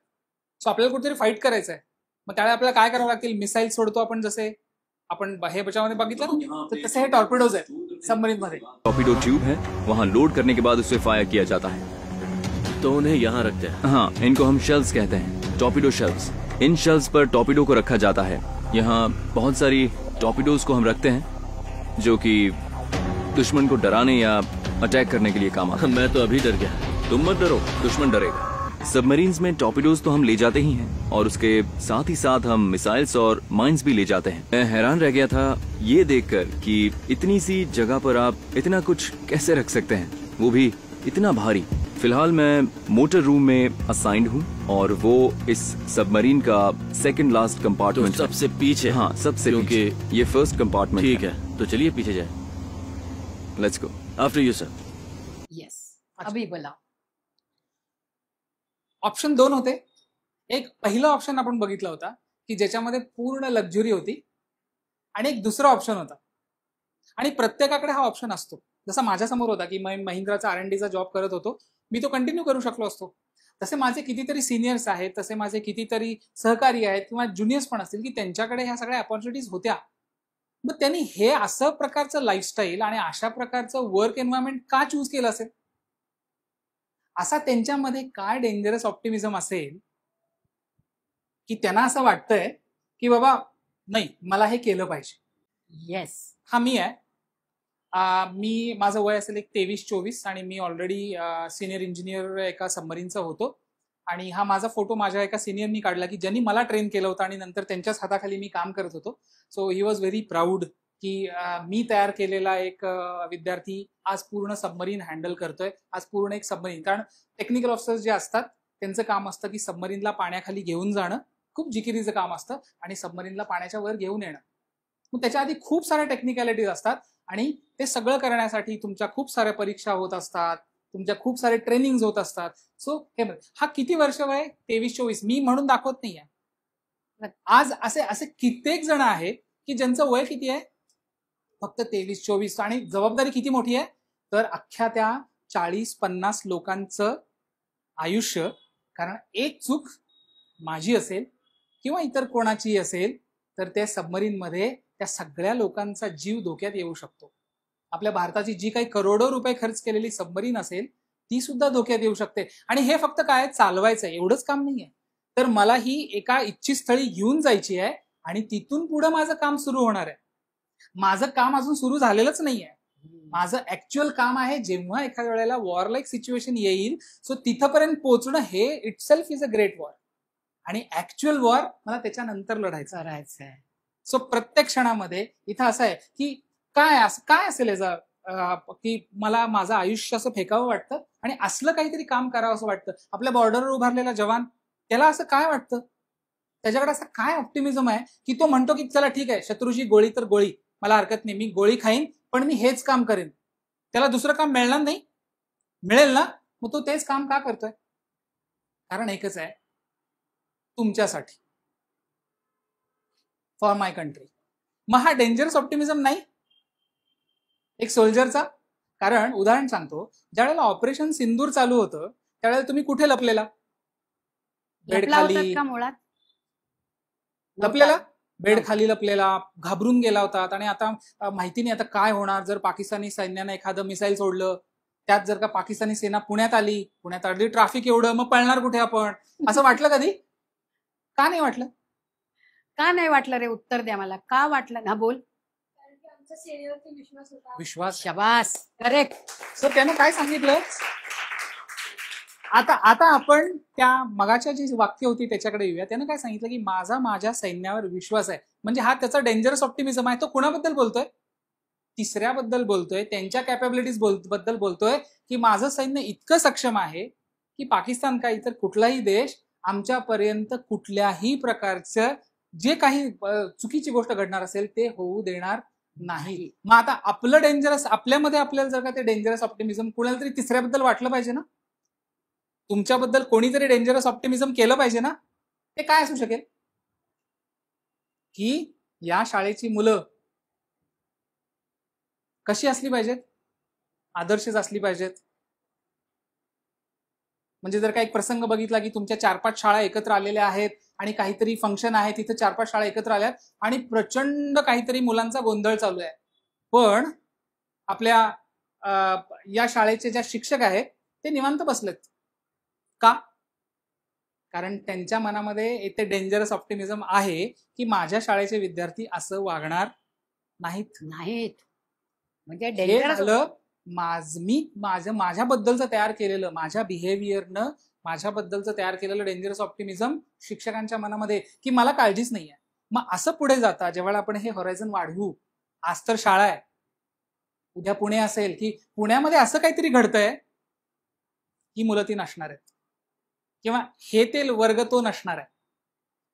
सो आपल्याला कुठेतरी फाईट करायचं आहे. मग त्यावेळी आपल्याला काय करावं लागतील, मिसाईल सोडतो आपण, जसे आपण हे बचावामध्ये बघितलं ना, तर तसे हे टॉर्पिडोज आहेत सबमरीन मध्ये. टॉर्पीडो ट्यूब है, वहाँ लोड करने के बाद उसे फायर किया जाता है। तो उन्हें यहाँ रखते हैं। हाँ, इनको हम शेल्स कहते हैं, torpedo shells. In shells per torpedo को रखा जाता है। यहाँ बहुत सारी टॉर्पीडोज को हम रखते हैं जो कि दुश्मन को डराने या अटैक करने के लिए काम आते हैं। मैं तो अभी डर गया। तुम मत डरो, दुश्मन डरेगा। सबमरीन्स में टॉर्पीडोज तो हम ले जाते ही हैं और उसके साथ ही साथ हम मिसाइल्स और माइंस भी ले जाते हैं। मैं हैरान रह गया था ये देखकर कि इतनी सी जगह पर आप इतना कुछ कैसे रख सकते हैं, वो भी इतना भारी। फिलहाल मैं मोटर रूम में असाइंड हूँ और वो इस सबमरीन का सेकंड लास्ट कंपार्टमेंट, तो सबसे पीछे। हाँ, सबसे क्योंकि ये फर्स्ट कंपार्टमेंट। ठीक है, तो चलिए पीछे जाए। Let's go. After you sir. Yes, अभी बोला. ऑप्शन 2 होते. एक पहिला ऑप्शन आपण बघितला होता की ज्याच्यामध्ये पूर्ण लक्झरी होती, आणि एक दुसरा ऑप्शन होता. आणि प्रत्येकाकडे हा ऑप्शन असतो. जसा माझ्या समोर होता की मी महिंद्राचा R&Dचा जॉब करत होतो, मी तो कंटिन्यू करू शकलो असतो. तसे माझे कितीतरी सिनियर्स आहेत, तसे माझे कितीतरी सहकारी आहेत किंवा ज्युनियर्स पण असतील की त्यांच्याकडे ह्या सगळ्या अपॉर्च्युनिटीज होत्या. मग त्यांनी हे असं प्रकारचं लाईफस्टाईल आणि अशा प्रकारचं वर्क एन्व्हायरमेंट का चूज केलं असेल? असा त्यांच्यामध्ये काय डेंजरस ऑप्टिमिझम असेल की त्यांना असं वाटतंय की बाबा नाही, मला हे केलं पाहिजे. येस, हा मी आहे. माझं वय असेल एक 23-24 आणि मी ऑलरेडी सिनियर इंजिनियर एका सबमरीनचा होतो. आणि हा माझा फोटो माझ्या एका सिनियरनी काढला की ज्यांनी मला ट्रेन केलं होतं आणि नंतर त्यांच्याच हाताखाली मी काम करत होतो. So he was very proud की मी तयार केलेला एक विद्यार्थी आज पूर्ण सबमरीन हँडल करतोय. आज पूर्ण एक सबमरीन, कारण टेक्निकल ऑफिसर्स जे असतात त्यांचं काम असतं की सबमरीनला पाण्याखाली घेऊन जाणं, खूप जिकिरीचं काम असतं, आणि सबमरीनला पाण्याच्या वर घेऊन येणं. मग त्याच्या आधी खूप साऱ्या टेक्निकॅलिटीज असतात आणि ते सगळं करण्यासाठी तुमच्या खूप साऱ्या परीक्षा होत असतात, तुमच्या खूप सारे ट्रेनिंग होत असतात. सो हे हा किती वर्ष वय? 23-24. मी म्हणून दाखवत नाहीये. आज असे कित्येक जण आहेत की ज्यांचं वय किती आहे? फक्त 23-24. आणि जबाबदारी किती मोठी आहे? तर अख्ख्या त्या 40-50 लोकांचं आयुष्य. कारण एक चूक माझी असेल किंवा इतर कोणाची असेल तर त्या सबमरीन मध्ये त्या सगळ्या लोकांचा जीव धोक्यात येऊ शकतो. आपल्या भारताची जी काही करोडो रुपये खर्च केलेली सबमरीन असेल ती सुद्धा धोक्यात येऊ शकते. आणि हे फक्त काय चालवायचं एवढंच काम नाहीये, तर मला ही एका इच्छित स्थळी घेऊन जायची आहे आणि तिथून पुढे माझं काम सुरू होणार आहे. माझं काम अजून सुरू झालेलंच नाहीये. माझं ऍक्च्युअल काम आहे जेव्हा एखाद्या वेळेला वॉर लाईक सिच्युएशन येईल, सो तिथपर्यंत पोहोचणं हे itself is a great war. आणि ऍक्च्युअल वॉर मला त्याच्यानंतर लढायचं करायचंय. सो प्रत्येक क्षणामध्ये इथं असं आहे की काय असेल याचा की मला माझं आयुष्य असं फेकावं वाटतं आणि असलं काहीतरी काम करावं असं वाटतं. आपल्या बॉर्डरवर उभारलेला जवान, त्याला असं काय वाटतं? त्याच्याकडे असं काय ऑप्टिमिझम आहे की तो म्हणतो की चला ठीक आहे, शत्रूची गोळी तर गोळी, मला हरकत नाही, मी गोळी खाईन पण मी हेच काम करेन. त्याला दुसरं काम मिळणार नाही? मिळेल ना, मग तो तेच काम का करतोय? कारण एकच आहे, तुमच्यासाठी, फॉर माय कंट्री. मग हा डेंजरस ऑप्टिमिझम नाही एक सोल्जरचा? कारण उदाहरण सांगतो, ज्यावेळेला ऑपरेशन सिंदूर चालू होतं त्यावेळेला तुम्ही कुठे लपलेला? बेड खाली लपलेला, बेड खाली लपलेला, घाबरून गेला होता. आणि आता माहिती नाही आता काय होणार जर पाकिस्तानी सैन्यानं एखादं मिसाईल सोडलं, त्यात जर का पाकिस्तानी सेना पुण्यात आली ट्रॅफिक एवढं, मग पळणार कुठे आपण? असं वाटलं कधी? का नाही वाटलं? का नाही वाटलं रे? उत्तर द्या मला, का वाटलं ना? बोल. विश्वास. शबास, करेक्ट. सर त्यानं काय सांगितलं, आता आपण त्या मगाच्या जी वाक्य होती त्याच्याकडे येऊया. त्यानं काय सांगितलं की माझ्या सैन्यावर विश्वास आहे. म्हणजे हा त्याचा डेंजरस ऑप्टिमिझम आहे. तो कुणाबद्दल बोलतोय? तिसऱ्याबद्दल बोलतोय, त्यांच्या कॅपॅबिलिटीज बद्दल बोलतोय की माझं सैन्य इतकं सक्षम आहे की पाकिस्तान का इतर कुठलाही देश आमच्यापर्यंत कुठल्याही प्रकारचं जे काही चुकीची गोष्ट घडणार असेल ते होऊ देणार नाही. मग आता आपलं डेंजरस, आपल्यामध्ये आपल्याला जर का ते डेंजरस ऑप्टिमिझम कुणाला तरी तिसऱ्याबद्दल वाटलं पाहिजे ना, तुमच्याबद्दल कोणीतरी डेंजरस ऑप्टिमिझम केलं पाहिजे ना. ते काय असू शकेल की या शाळेची मुलं कशी असली पाहिजेत? आदर्शच असली पाहिजेत. म्हणजे जर का एक प्रसंग बघितला की तुमच्या 4-5 शाळा एकत्र आलेल्या आहेत आणि काहीतरी फंक्शन आहे, तिथे 4-5 शाळा एकत्र आल्यात आणि प्रचंड काहीतरी मुलांचा गोंधळ चालू आहे, पण आपल्या या शाळेचे ज्या शिक्षक आहेत ते निवांत बसलेत. का? कारण त्यांच्या मनामध्ये ते डेंजरस ऑप्टिमिझम आहे की माझ्या शाळेचे विद्यार्थी असं वागणार नाहीत. म्हणजे हे डेंजरस. झालं माझ्याबद्दलचं तयार केलेलं, माझ्या बिहेवियरनं माझ्याबद्दलचं तयार केलेलं डेंजरस ऑप्टिमिझम शिक्षकांच्या मनामध्ये की मला काळजीच नाहीये. मग असं पुढे जाता जेव्हा आपण हे हॉरायझन वाढवू, आज तर शाळा आहे, उद्या पुणे असेल की पुण्यामध्ये असं काहीतरी घडतंय ही मुलं ती नसणार आहेत किंवा हे ते वर्ग तो नसणार आहे.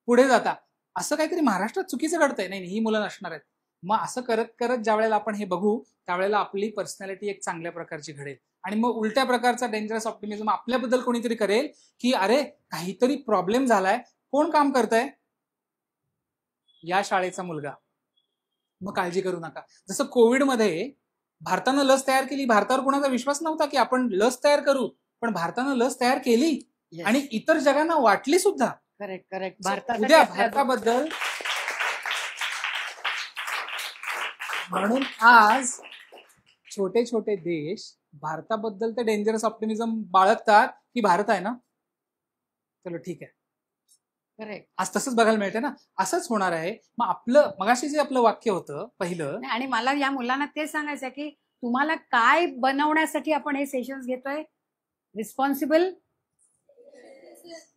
पुढे जाता असं काहीतरी महाराष्ट्रात चुकीचं घडतंय, नाही ही मुलं नसणार आहेत. मग असं करत करत ज्या वेळेला आपण हे बघू त्यावेळेला आपली पर्सनॅलिटी एक चांगल्या प्रकारची घडेल आणि मग उलट्या प्रकारचा डेंजरस ऑप्टिमिझम आपल्याबद्दल कोणीतरी करेल की अरे काहीतरी प्रॉब्लेम झालाय, कोण काम करतंय? या शाळेचा मुलगा. मग काळजी करू नका. जसं कोविडमध्ये भारतानं लस तयार केली, भारतावर कोणाचा विश्वास नव्हता की आपण लस तयार करू, पण भारतानं लस तयार केली आणि इतर जगांना वाटली सुद्धा. करेक्ट. उद्या भारताबद्दल म्हणून आज छोटे छोटे देश भारताबद्दल ते डेंजरस ऑप्टिमिझम बाळगतात की भारत आहे ना, चलो ठीक आहे. करेक्ट. आज तसंच बघायला मिळते ना, असंच होणार आहे. मग आपलं मगाशी जे आपलं वाक्य होतं पहिलं, आणि मला या मुलांना तेच सांगायचं की तुम्हाला काय बनवण्यासाठी आपण हे सेशन्स घेतोय? Responsible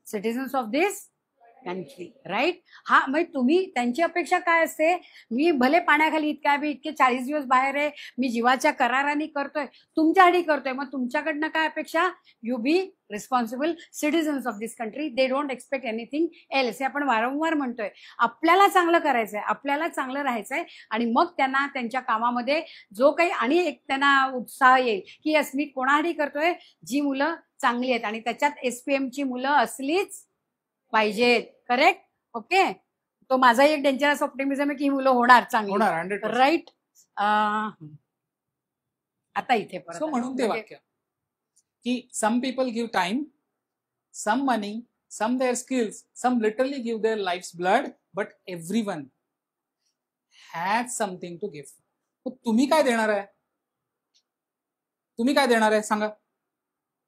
citizens of this country, right? हा, म्हणजे तुम्ही त्यांची अपेक्षा काय असते? मी भले पाण्याखाली मी इतके 40 दिवस बाहेर आहे, मी जीवाच्या कराराने करतोय, तुमच्यासाठी करतोय, मग तुमच्याकडनं काय अपेक्षा? You be responsible citizens of this country. They don't expect anything else. हे आपण वारंवार म्हणतोय. आपल्याला चांगलं करायचंय, आपल्याला चांगलं राहायचंय आणि मग त्यांना त्यांच्या कामामध्ये जो काही आणि एक त्यांना उत्साह येईल की यस मी कोणासाठी करतोय, जी मुलं चांगली आहेत आणि त्याच्यात SPM ची मुलं असलीच पाहिजेत. करेक्ट. ओके. तो माझा एक डेंजरस ऑप्टिमिझम आहे की मुलं होणार चांगली, होणार 100%. राईट. आता इथे परत म्हणून ते वाक्य की some people give time, some money, some their skills, some literally give their lives blood, but everyone has something to give. तुम्ही काय देणार आहे? तुम्ही काय देणार आहे सांगा?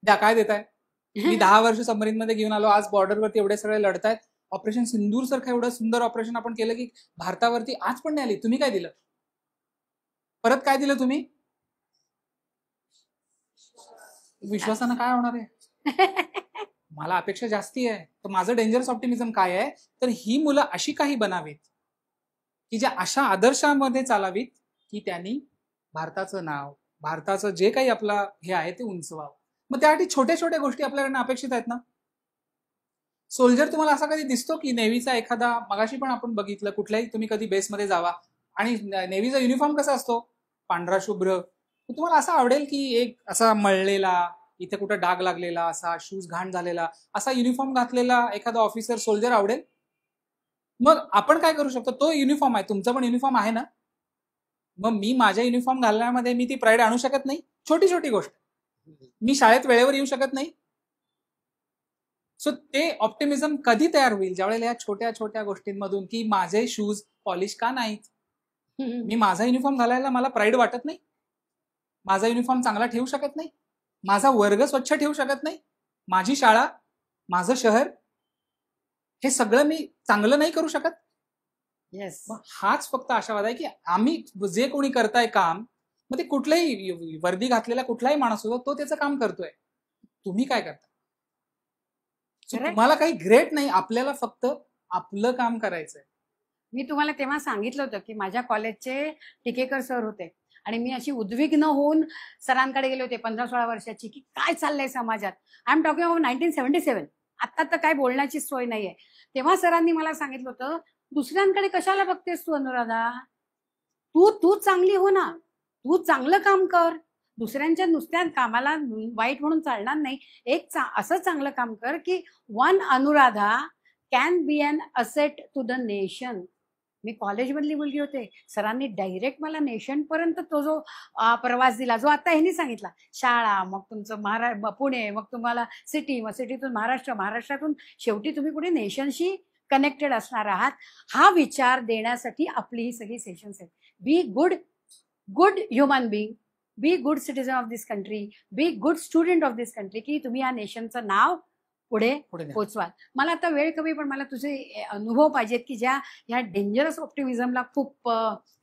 द्या, काय देताय? मी 10 वर्ष सबमरीन मध्ये घेऊन आलो, आज बॉर्डरवरती एवढे सगळे लढतायत. ऑपरेशन सिंदूर सारखं एवढं सुंदर ऑपरेशन आपण केलं की भारतावरती आज पण नाही आली. तुम्ही काय दिलं? परत काय दिलं तुम्ही? विश्वासानं काय होणार आहे? मला अपेक्षा जास्ती आहे. तर माझं डेंजरस ऑप्टिमिझम काय आहे? तर ही मुलं अशी काही बनावीत की ज्या अशा आदर्शामध्ये चालावीत की त्यांनी भारताचं नाव, भारताचं जे काही आपला हे आहे ते उंचवावं. मग त्यासाठी छोट्या छोट्या गोष्टी आपल्याकडनं अपेक्षित आहेत ना. सोल्जर तुम्हाला असा कधी दिसतो की नेव्हीचा एखादा, मगाशी पण आपण बघितलं, कुठल्याही तुम्ही कधी बेसमध्ये जावा आणि नेव्हीचा युनिफॉर्म कसा असतो? पांढरा शुभ्र. तुम्हाला असं आवडेल की एक असा मळलेला, इथे कुठं डाग लागलेला, असा शूज घाण झालेला, असा युनिफॉर्म घातलेला एखादा ऑफिसर सोल्जर आवडेल? मग आपण काय करू शकतो? तो युनिफॉर्म आहे, तुमचा पण युनिफॉर्म आहे ना. मग मी माझ्या युनिफॉर्म घालण्यामध्ये मी ती प्राईड आणू शकत नाही. छोटी छोटी गोष्ट, मी शाळेत वेळेवर येऊ शकत नाही. सो ते ऑप्टिमिझम कधी तयार होईल? ज्यावेळेला या छोट्या छोट्या गोष्टींमधून की माझे शूज पॉलिश का नाहीत, मी माझा युनिफॉर्म घालायला मला प्राईड वाटत नाही, माझा युनिफॉर्म चांगला ठेवू शकत नाही, माझा वर्ग स्वच्छ ठेवू शकत नाही, माझी शाळा, माझं शहर, हे सगळं मी चांगलं नाही करू शकत. येस. मग हाच फक्त आशावाद आहे की आम्ही जे कोणी करताय काम, मग ते कुठलाही वर्दी घातलेला कुठलाही माणूस होतो, तो त्याचं काम करतोय. तुम्ही काय करता? तुम्हाला काही ग्रेट नाही, आपल्याला फक्त आपलं काम करायचंय. मी तुम्हाला तेव्हा सांगितलं होतं की माझ्या कॉलेजचे टिकेकर सर होते आणि मी अशी उद्विग्न होऊन सरांकडे गेले होते 15-16 वर्षाची की काय चाललंय समाजात. I am talking of 1977. आता तर काय बोलण्याची सोय नाहीये. तेव्हा सरांनी मला सांगितलं होतं, दुसऱ्यांकडे कशाला बघतेस तू अनुराधा, तू चांगली हो ना, तू चांगलं काम कर, दुसऱ्यांच्या नुसत्या कामाला वाईट म्हणून चालणार नाही. असं चांगलं काम कर की one Anuradha can be an asset to the nation. मी कॉलेजमधली मुलगी होते, सरांनी डायरेक्ट मला नेशन पर्यंत तो जो प्रवास दिला, जो आता ह्यांनी सांगितला, शाळा, मग तुमचं पुणे, मग तुम्हाला सिटी, मग सिटीतून महाराष्ट्र, महाराष्ट्रातून शेवटी तुम्ही कुठे नेशनशी कनेक्टेड असणार आहात, हा विचार देण्यासाठी आपली ही सगळी सेशन्स आहेत. Be good human being, be good citizen of this country, be good student of this country, की तुम्ही या नेशनचं नाव पुढे पोचवाल. मला आता वेळ कमी, पण मला तुझे अनुभव पाहिजेत की ज्या ह्या डेंजरस ऑप्टिमिझमला खूप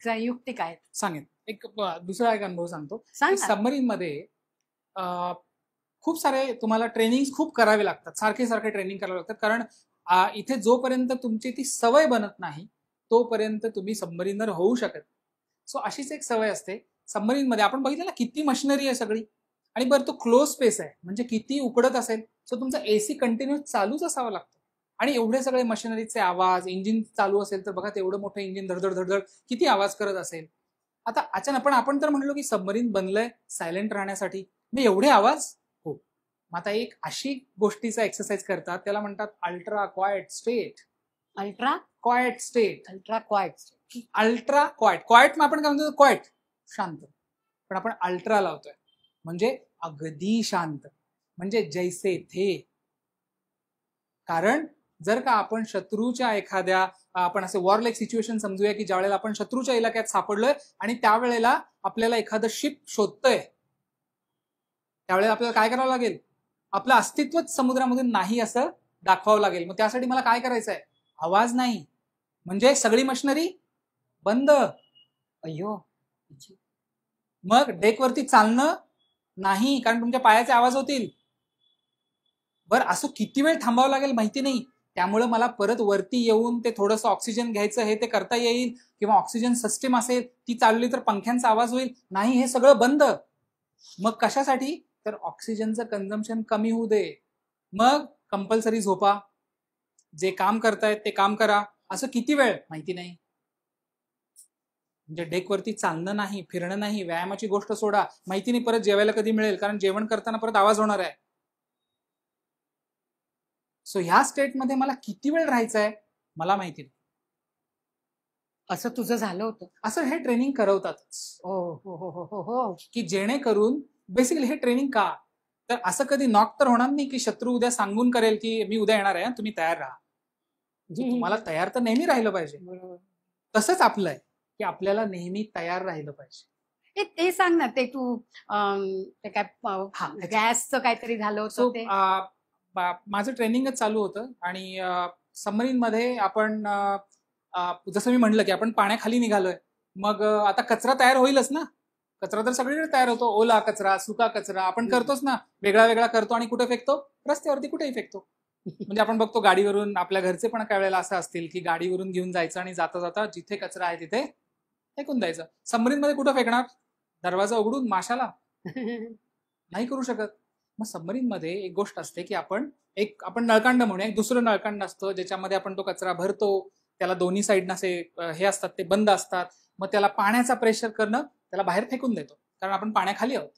युक्तिक आहेत. सांगेन एक दुसरा एक अनुभव सांगतो. सांग. सबमरीन मध्ये खूप सारे तुम्हाला ट्रेनिंग खूप करावे लागतात, सारखे ट्रेनिंग करावे लागतात, कारण इथे जोपर्यंत तुमची ती सवय बनत नाही तोपर्यंत तुम्ही सबमरीनर होऊ शकत. सो अशीच एक सवय असते सबमरीन मध्ये. आपण बघितलं ना किती मशिनरी आहे सगळी, आणि बरं तो क्लोज स्पेस आहे, म्हणजे किती उकडत असेल, सो तुमचा एसी कंटिन्यू चालूच असावा लागतो. आणि एवढे सगळे मशिनरीचे आवाज, इंजिन चालू असेल तर बघा तेवढं मोठं इंजिन धडधड किती आवाज करत असेल. आता अचानक आपण तर म्हणलो की सबमरीन बनलंय सायलेंट राहण्यासाठी, मग एवढे आवाज. हो, मग आता एक अशी गोष्टीचा एक्सरसाइज करतात, त्याला म्हणतात ultra quite state. Ultra quite state. Ultra quite मग आपण काय म्हणतो, क्वाइट शांत, पण आपण अल्ट्रा लावतोय म्हणजे अगदी शांत, म्हणजे जैसे थे. कारण जर का आपण शत्रूच्या एखाद्या, आपण असे वॉरलाईक सिच्युएशन समजूया की ज्या वेळेला आपण शत्रूच्या इलाक्यात सापडलोय आणि त्यावेळेला आपल्याला एखादं शिप शोधतंय, त्यावेळेला आपल्याला काय करावं लागेल, आपलं अस्तित्वच समुद्रामधून नाही असं दाखवावं लागेल. मग त्यासाठी मला काय करायचंय, आवाज नाही, म्हणजे सगळी मशिनरी बंद. अय्यो. मग डेकवरती चालणं नाही, कारण तुमच्या पायाचे आवाज होतील. बरं, असं किती वेळ थांबावं लागेल माहिती नाही. त्यामुळे मला परत वरती येऊन ते थोडंसं ऑक्सिजन घ्यायचं हे ते करता येईल, किंवा ऑक्सिजन सिस्टीम असेल ती चालली तर पंख्यांचा आवाज होईल. नाही, हे सगळं बंद. मग कशासाठी, तर ऑक्सिजनचं कन्झम्पशन कमी होऊ दे. मग कंपल्सरी झोपा, जे काम करतायत ते काम करा. असं किती वेळ माहिती नाही. म्हणजे डेकवरती चालणं नाही, फिरणं नाही, व्यायामाची गोष्ट सोडा, माहिती नाही परत जेवायला कधी मिळेल, कारण जेवण करताना परत आवाज होणार आहे. सो ह्या स्टेटमध्ये मला किती वेळ राहायचं आहे मला माहिती नाही. असं तुझं झालं होतं? असं हे ट्रेनिंग करवतातच. हो हो हो हो हो. की जेणेकरून बेसिकली हे ट्रेनिंग का, तर असं कधी नॉक तर होणार नाही की शत्रू उद्या सांगून करेल की मी उद्या येणार आहे, तुम्ही तयार राहा. तुम्हाला तयार तर नेहमी राहिलं पाहिजे. तसंच आपलं आहे की आपल्याला नेहमी तयार राहिलं पाहिजे. ते सांग ना, ते तू ते काय गॅसचं काहीतरी झालं होतं ते. माझं ट्रेनिंगच चालू होतं आणि सबमरीन मध्ये आपण जसं मी म्हणलं की आपण पाण्याखाली निघालोय, मग आता कचरा तयार होईलच ना. कचरा तर सगळीकडे तयार होतो, ओला कचरा, सुका कचरा आपण करतोच ना, वेगळा वेगळा करतो आणि कुठे फेकतो, रस्त्यावरती कुठेही फेकतो. म्हणजे आपण बघतो गाडीवरून, आपल्या घरचे पण काही वेळेला असं असतील की गाडीवरून घेऊन जायचं आणि जाता जाता जिथे कचरा आहे तिथे फेकून द्यायचं. सबमरीन मध्ये कुठं फेकणार, दरवाजा उघडून माशाला नाही करू शकत. मग सबमरीन मध्ये एक गोष्ट असते की आपण नळकांड म्हणून एक दुसरं नळकांड असतं, ज्याच्यामध्ये आपण तो कचरा भरतो. त्याला दोन्ही साईडनं असे हे असतात, ते बंद असतात. मग त्याला पाण्याचा प्रेशर करणं, त्याला बाहेर फेकून देतो, कारण आपण पाण्याखाली आहोत.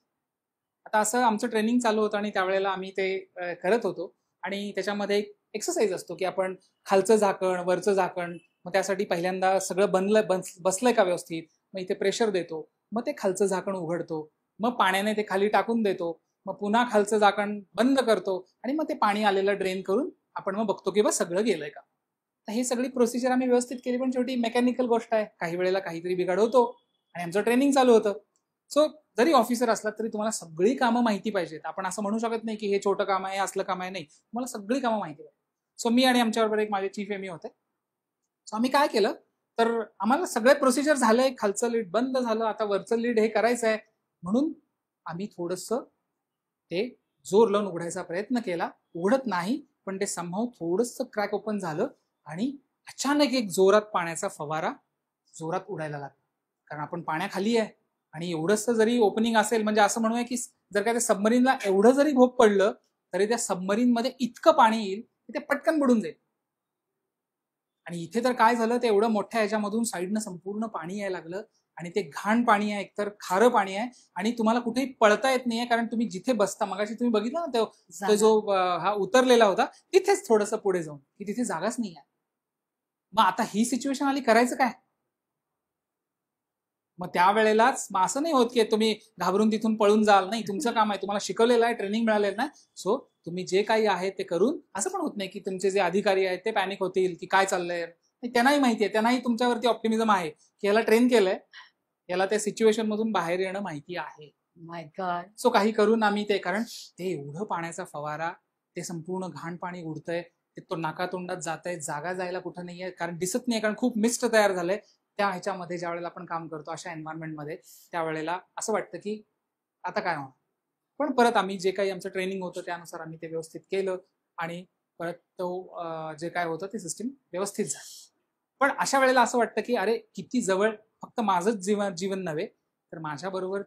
आता असं आमचं ट्रेनिंग चालू होतं आणि त्यावेळेला आम्ही ते करत होतो. आणि त्याच्यामध्ये एक एक्सरसाइज असतो की आपण खालचं झाकण, वरचं झाकण, मग त्यासाठी पहिल्यांदा सगळं बसलंय का व्यवस्थित, मग इथे प्रेशर देतो, मग ते खालचं झाकण उघडतो, मग पाण्याने ते खाली टाकून देतो, मग पुन्हा खालचं झाकण बंद करतो आणि मग ते पाणी आलेलं ड्रेन करून आपण मग बघतो की बस सगळं गेलंय का. तर ही सगळी प्रोसिजर आम्ही व्यवस्थित केली, पण शेवटी मेकॅनिकल गोष्ट आहे, काही वेळेला काहीतरी बिघाड होतो आणि आमचं ट्रेनिंग चालू होतं. सो जरी ऑफिसर असलात तरी तुम्हाला सगळी कामं माहिती पाहिजेत. आपण असं म्हणू शकत नाही की हे छोटं काम आहे, असलं काम आहे, नाही, तुम्हाला सगळी कामं माहिती पाहिजे. सो मी आणि आमच्याबरोबर एक माझे चीफ एमई होते. सो आम्ही काय केलं, तर आम्हाला सगळे प्रोसिजर झालंय, खालचं लीड बंद झालं, आता वरचं लीड हे करायचं आहे, म्हणून आम्ही थोडंसं ते जोर लावून उघडायचा प्रयत्न केला. उघडत नाही, पण ते संभव थोडंसं क्रॅक ओपन झालं आणि अचानक एक जोरात पाण्याचा फवारा जोरात उडायला लागला. कारण आपण पाण्याखाली आहे आणि एवढंच जरी ओपनिंग असेल, म्हणजे असं म्हणूया की जर का त्या सबमरीनला एवढं जरी भोग पडलं तरी त्या सबमरीन मध्ये इतकं पाणी येईल की ते पटकन बुडून जाईल. आणि इथे तर काय झालं, ते एवढं मोठ्या ह्याच्यामधून साईडनं संपूर्ण पाणी यायला लागलं आणि ते घाण पाणी आहे, एकतर खारं पाणी आहे आणि तुम्हाला कुठेही पळता येत नाहीये, कारण तुम्ही जिथे बसता, मगाशी तुम्ही बघितलं ना तो जो हा उतरलेला होता तिथेच थोडंसं पुढे जाऊन की तिथे जागाच नाही आहे. मग आता ही सिच्युएशन आली, करायचं काय? मग त्यावेळेलाच असं नाही होत की तुम्ही घाबरून तिथून पळून जाल, नाही, तुमचं काम आहे, तुम्हाला शिकवलेलं आहे, ट्रेनिंग मिळालेलं नाही, सो तुम्ही जे काही आहे ते करून, असं पण होत नाही की तुमचे जे अधिकारी आहेत ते पॅनिक होतील की काय चाललंय. त्यांनाही माहिती आहे, त्यांनाही तुमच्यावरती ऑप्टिमिझम आहे की याला ट्रेन केलंय, याला त्या सिच्युएशन मधून बाहेर येणं माहिती आहे. माय गॉड. सो काही करून आम्ही ते, कारण ते एवढं पाण्याचा फवारा, ते संपूर्ण घाण पाणी उडतंय, ते तो नाकातोंडात जात आहे, जागा जायला कुठं नाहीये, कारण दिसत नाही, कारण खूप मिस्ट तयार झालंय. त्या ह्याच्यामध्ये ज्या वेळेला आपण काम करतो अशा एन्व्हायरमेंटमध्ये, त्यावेळेला असं वाटतं की आता काय होणार. पण परत आम्ही जे काही आमचं ट्रेनिंग होतं त्यानुसार आम्ही ते व्यवस्थित केलं आणि परत तो जे काय होतं ते सिस्टीम व्यवस्थित झालं. पण अशा वेळेला असं वाटतं की अरे किती जवळ, फक्त माझंच जीवन नव्हे तर माझ्याबरोबर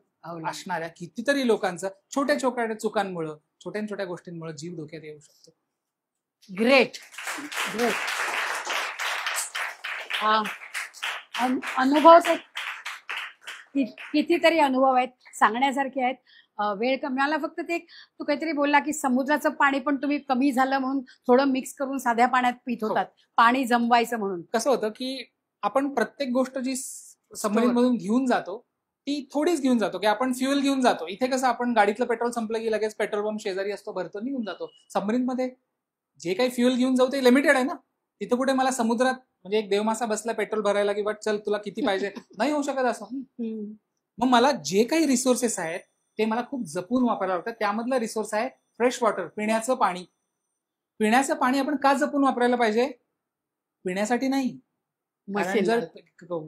असणाऱ्या कितीतरी लोकांचं छोट्या छोट्या चुकांमुळं, छोट्या छोट्या गोष्टींमुळे जीव धोक्यात येऊ शकतो. Great great. अनुभव कितीतरी अनुभव आहेत, सांगण्यासारखे आहेत. वेळ कमी, मला फक्त ते तू काहीतरी बोलला की समुद्राचं पाणी पण तुम्ही कमी झालं म्हणून थोडं मिक्स करून साध्या पाण्यात पित होतात, पाणी जमवायचं म्हणून. कसं होतं की आपण प्रत्येक गोष्ट जी सबमरीन मधून घेऊन जातो ती थोडीच घेऊन जातो, की आपण फ्युएल घेऊन जातो. इथे कसं आपण गाडीतलं पेट्रोल संपलं की लगेच पेट्रोल पंप शेजारी असतो, भरतो, निघून जातो. सबमरीन मध्ये जे काही फ्युएल घेऊन जाऊ ते लिमिटेड आहे ना. तिथं कुठे मला समुद्रात म्हणजे एक देवमासा बसला पेट्रोल भरायला की बट चल तुला किती पाहिजे, नाही होऊ शकत असं. मग मला जे काही रिसोर्सेस आहेत ते मला खूप जपून वापरायला लागतात. त्यामधलं रिसोर्स आहे फ्रेश वॉटर, पिण्याचं पाणी. पिण्याचं पाणी आपण का जपून वापरायला पाहिजे? पिण्यासाठी नाही, कारण जर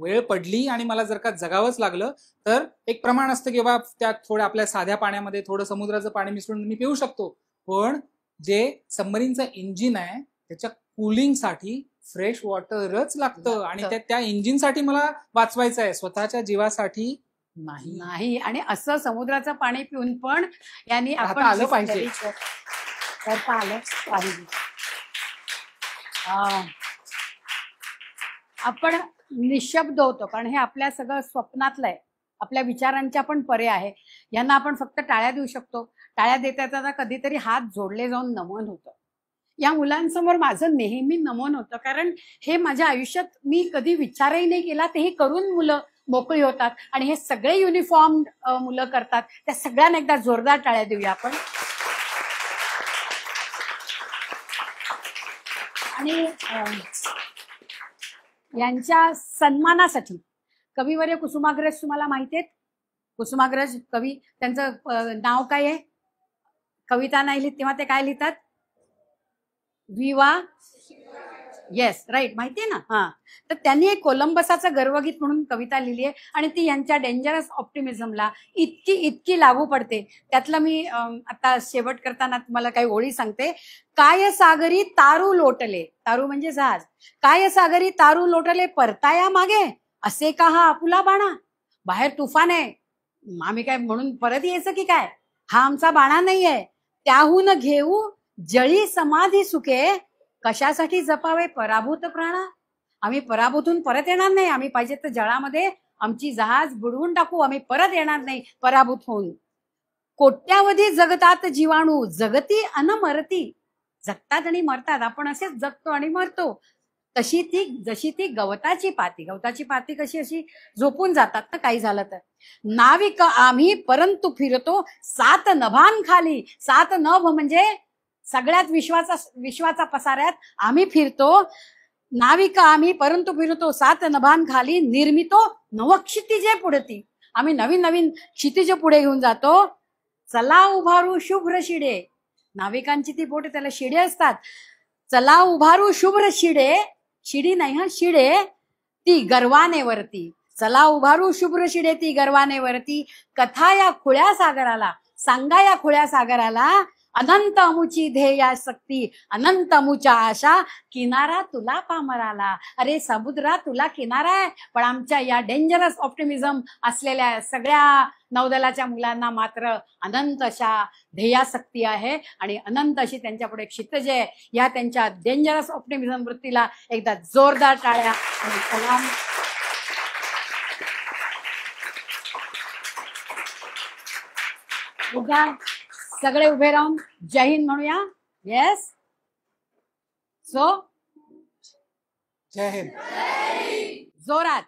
वेळ पडली आणि मला जर का जगावंच लागलं तर एक प्रमाण असतं की बाबा त्यात थोडं आपल्या साध्या पाण्यामध्ये थोडं समुद्राचं पाणी मिसळून मी पिऊ शकतो. पण जे सबमरीनचं इंजिन आहे त्याच्या कूलिंगसाठी फ्रेश वॉटरच लागतं आणि त्या इंजिनसाठी मला वाचवायचं आहे, स्वतःच्या जीवासाठी नाही. आणि असं समुद्राचं पाणी पिऊन पण यांनी आपण आलं पाहिजे. करता आलं पाहिजे. आपण निशब्द होतो कारण हे आपल्या सगळं स्वप्नातलं आहे, आपल्या विचारांच्या पण परे आहे. यांना आपण फक्त टाळ्या देऊ शकतो. टाळ्या देता येताना कधीतरी हात जोडले जाऊन नमन होतं. या मुलांसमोर माझं नेहमी नमन होतं, कारण हे माझ्या आयुष्यात मी कधी विचारही नाही केला, ते हे करून मुलं मोकळी होतात आणि हे सगळे युनिफॉर्म मुलं करतात. त्या सगळ्यांना एकदा जोरदार टाळ्या देऊया आपण. आणि यांच्या सन्मानासाठी कविवर्य कुसुमाग्रज तुम्हाला माहिती आहेत? कुसुमाग्रज कवी, त्यांचं नाव काय आहे? कविता नाही लिहित तेव्हा ते काय लिहितात? विवा. येस, राईट, माहितीये ना. हा, तर त्यांनी एक कोलंबसाचा गर्वगीत म्हणून कविता लिहिली आहे आणि ती यांच्या डेंजरस ऑप्टिमिझमला इतकी लागू पडते. त्यातलं मी आता शेवट करताना तुम्हाला काही ओळी सांगते. काय सागरी तारू लोटले, तारू म्हणजे जहाज. काय सागरी तारू लोटले परताया मागे, असे का हा आपुला बाणा. बाहेर तुफान आहे, आम्ही काय म्हणून परत यायचं की काय? हा आमचा बाणा नाहीये. त्याहून घेऊ जळी समाधी सुखे, कशासाठी जपावे पराभूत प्राणा. आम्ही पराभूतून परत येणार नाही, आम्ही पाहिजे तर जळामध्ये आमची जहाज बुडवून टाकू, आम्ही परत येणार नाही पराभूत होऊन. कोट्यावधी जगतात जीवाणू, जगती अन मरती. जगतात आणि मरतात, आपण असेच जगतो आणि मरतो. जशी ती गवताची पाती कशी अशी झोपून जातात ना काही झालं तर. नाविक आम्ही परंतु फिरतो सात नभान खाली. सात नभ म्हणजे सगळ्यात विश्वाचा पसाऱ्यात आम्ही फिरतो. नाविक आम्ही परंतु फिरतो सात नभान खाली, निर्मितो नवक्षितिजे पुढती. आम्ही नवीन क्षितिज पुढे घेऊन जातो. चला उभारू शुभ्र शिडे, नाविकांची ती बोट, त्याला शिडे असतात. चला उभारू शुभ्र शिडे, शिडी नाही हा शिडे, ती गर्वाने वरती, चला उभारू शुभ्र शिडे ती गर्वाने वरती, कथा या खुळ्या सागराला, सांगा या खुळ्या सागराला, अनंत अमुची ध्येयासक्ती, अनंत अमुच्या आशा, किनारा तुला पामराला. अरे समुद्रा तुला किनारा आहे, पण आमच्या या डेंजरस ऑप्टिमिझम असलेल्या सगळ्या नौदलाच्या मुलांना मात्र अनंत अशा ध्येयासक्ती आहे आणि अनंत अशी त्यांच्यापुढे क्षितिजे आहे. या त्यांच्या डेंजरस ऑप्टिमिझम वृत्तीला एकदा जोरदार टाळ्या आणि सलाम. एकदा सगळे उभे राहून जय हिंद म्हणूया. येस, सो जय हिंद. जोरात.